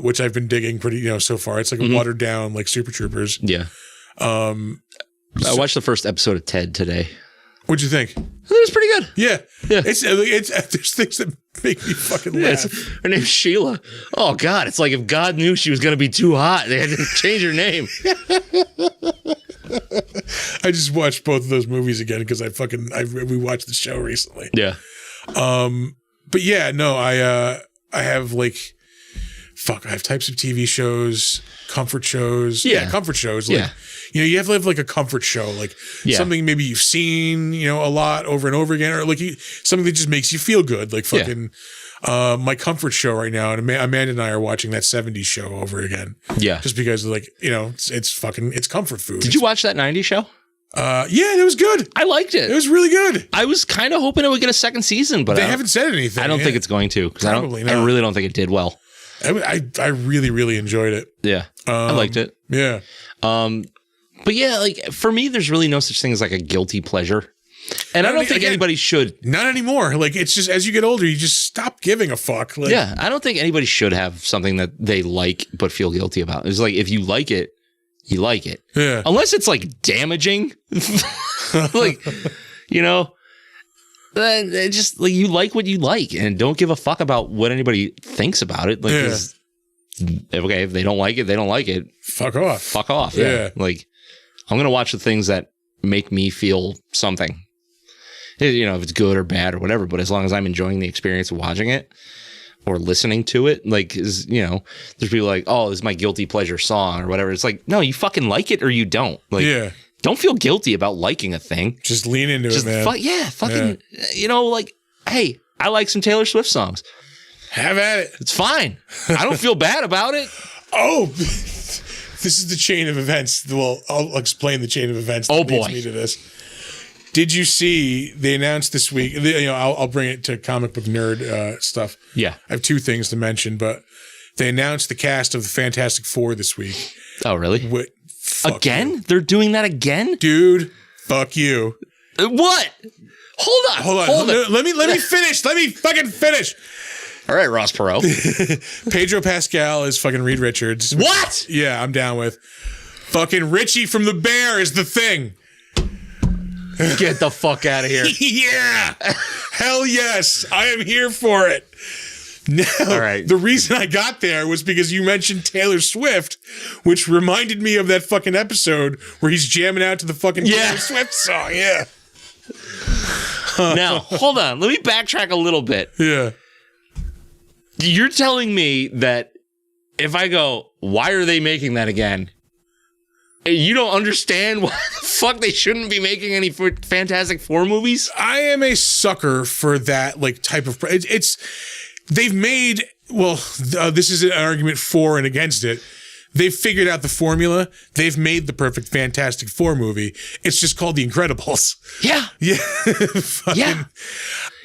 which I've been digging pretty, so far. It's like a watered down like Super Troopers. Yeah. I watched the first episode of Ted today. What'd you think? It was pretty good. Yeah. Yeah. It's there's things that make me fucking laugh. Her name's Sheila. Oh God. It's like if God knew she was going to be too hot, they had to change her name. I just watched both of those movies again because we watched the show recently. Yeah. But yeah, no, I have like, I have types of TV shows, comfort shows. Yeah. Comfort shows. Like, you have to have like a comfort show, like something maybe you've seen, a lot over and over again, or like something that just makes you feel good. Like fucking, my comfort show right now, and Amanda and I are watching that 70s show over again. Yeah. Just because like, it's comfort food. Did you watch that 90s show? Yeah, it was good. I liked it. It was really good. I was kind of hoping it would get a second season, but they haven't said anything. I don't think it's going to, because I really don't think it did well. I really, really enjoyed it. Yeah. I liked it. Yeah. But yeah, like for me, there's really no such thing as like a guilty pleasure. And I don't think anybody should. Not anymore. Like it's just, as you get older, you just stop giving a fuck. Like, yeah. I don't think anybody should have something that they like but feel guilty about. It's like, if you like it, you like it. Yeah. Unless it's like damaging. Like, then just like you like what you like and don't give a fuck about what anybody thinks about it. Like, okay, if they don't like it, they don't like it. Fuck off. Fuck off. Yeah. Like, I'm going to watch the things that make me feel something. If it's good or bad or whatever, but as long as I'm enjoying the experience of watching it or listening to it, like, there's people like, oh, this is my guilty pleasure song or whatever. It's like, no, you fucking like it or you don't. Like, don't feel guilty about liking a thing. Just lean into it, man. Like, hey, I like some Taylor Swift songs. Have at it. It's fine. I don't feel bad about it. Oh, this is the chain of events. Well, I'll explain the chain of events that leads me to this. Did you see, they announced this week, I'll bring it to comic book nerd stuff. Yeah. I have 2 things to mention, but they announced the cast of the Fantastic Four this week. Oh, really? Again? You. They're doing that again? Dude, fuck you. What? Hold on. Let me finish. Let me fucking finish. All right, Ross Perot. Pedro Pascal is fucking Reed Richards. What? Yeah, I'm down with. Fucking Richie from The Bear is the Thing. Get the fuck out of here. Yeah. Hell yes. I am here for it. Now, all right. The reason I got there was because you mentioned Taylor Swift, which reminded me of that fucking episode where he's jamming out to the fucking Taylor Swift song. Yeah. Now, hold on. Let me backtrack a little bit. Yeah. You're telling me that if I go, why are they making that again? You don't understand why the fuck they shouldn't be making any Fantastic Four movies? I am a sucker for that like type of. They've made this is an argument for and against it. They've figured out the formula. They've made the perfect Fantastic Four movie. It's just called The Incredibles. Yeah. Yeah.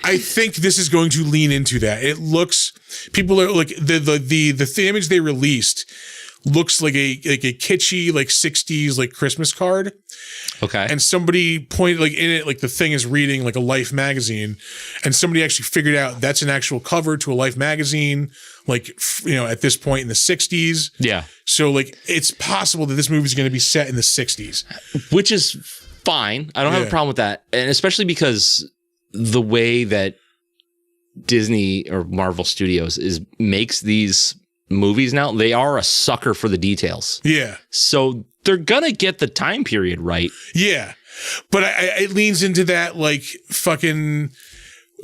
I think this is going to lean into that. It looks, people are like the image they released looks like a kitschy, like 60s, like Christmas card. Okay. And somebody pointed like in it, like the thing is reading like a Life magazine, and somebody actually figured out that's an actual cover to a Life magazine, like, at this point in the 60s. Yeah. So like, it's possible that this movie is going to be set in the 60s, which is fine. I don't have a problem with that. And especially because the way that Disney or Marvel Studios makes these movies now, they are a sucker for the details. Yeah. So they're gonna get the time period right. Yeah. But it leans into that like fucking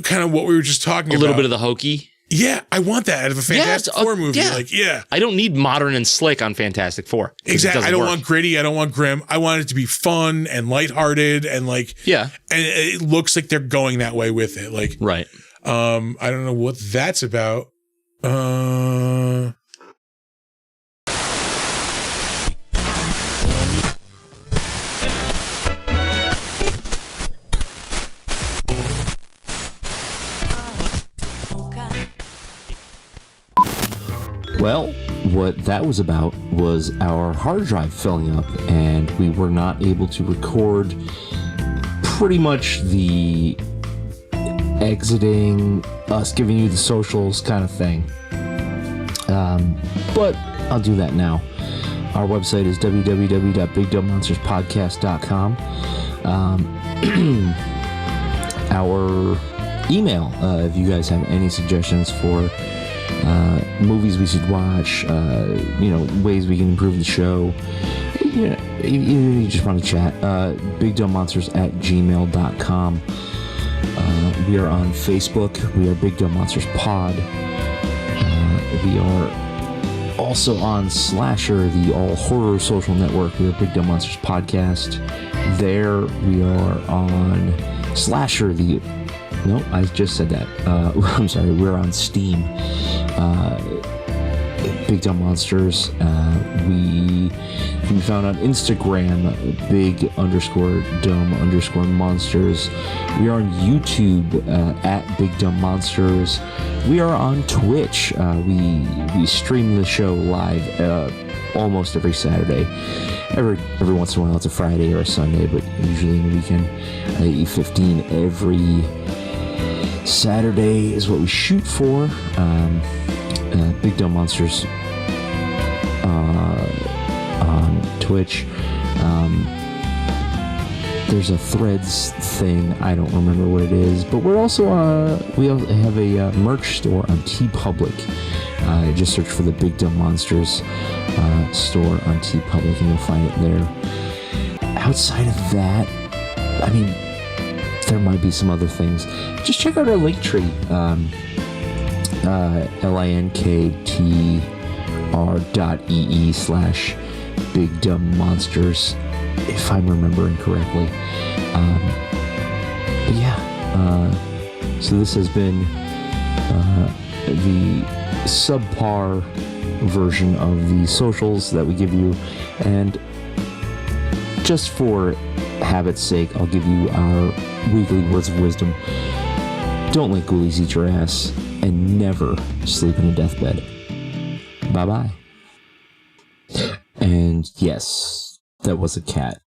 kind of what we were just talking about. A little bit of the hokey. Yeah, I want that out of a Fantastic Four movie. Yeah. Like, yeah. I don't need modern and slick on Fantastic Four. Exactly. I don't want gritty. I don't want grim. I want it to be fun and lighthearted and like, yeah. And it looks like they're going that way with it. Like, right. I don't know what that's about. Well, what that was about was our hard drive filling up, and we were not able to record pretty much the exiting, us giving you the socials kind of thing. But I'll do that now. Our website is www.bigdomemonsterspodcast.com. Our email, if you guys have any suggestions for movies we should watch, ways we can improve the show, you just want to chat, bigdomemonsters@gmail.com. We are on Facebook. We are Big Dumb Monsters Pod. We are also on Slasher, the all horror social network. We are Big Dumb Monsters Podcast. There we are on Slasher, no, I just said that. I'm sorry. We're on Steam. Big Dumb Monsters. We can be found on Instagram, big_dumb_monsters. We are on YouTube at Big Dumb Monsters. We are on Twitch. We stream the show live almost every Saturday. Every once in a while it's a Friday or a Sunday, but usually in the weekend at 8:15 every Saturday is what we shoot for. Big Dumb Monsters on Twitch. There's a Threads thing. I don't remember what it is, but we also have a merch store on TeePublic. Just search for the Big Dumb Monsters store on TeePublic and you'll find it there. Outside of that, I mean, there might be some other things. Just check out our link tree. linktr.ee/Big Dumb Monsters, if I'm remembering correctly. But yeah, so this has been the subpar version of the socials that we give you, and just for habit's sake, I'll give you our weekly words of wisdom. Don't let ghoulies eat your ass, and never sleep in a deathbed. Bye-bye. And yes, that was a cat.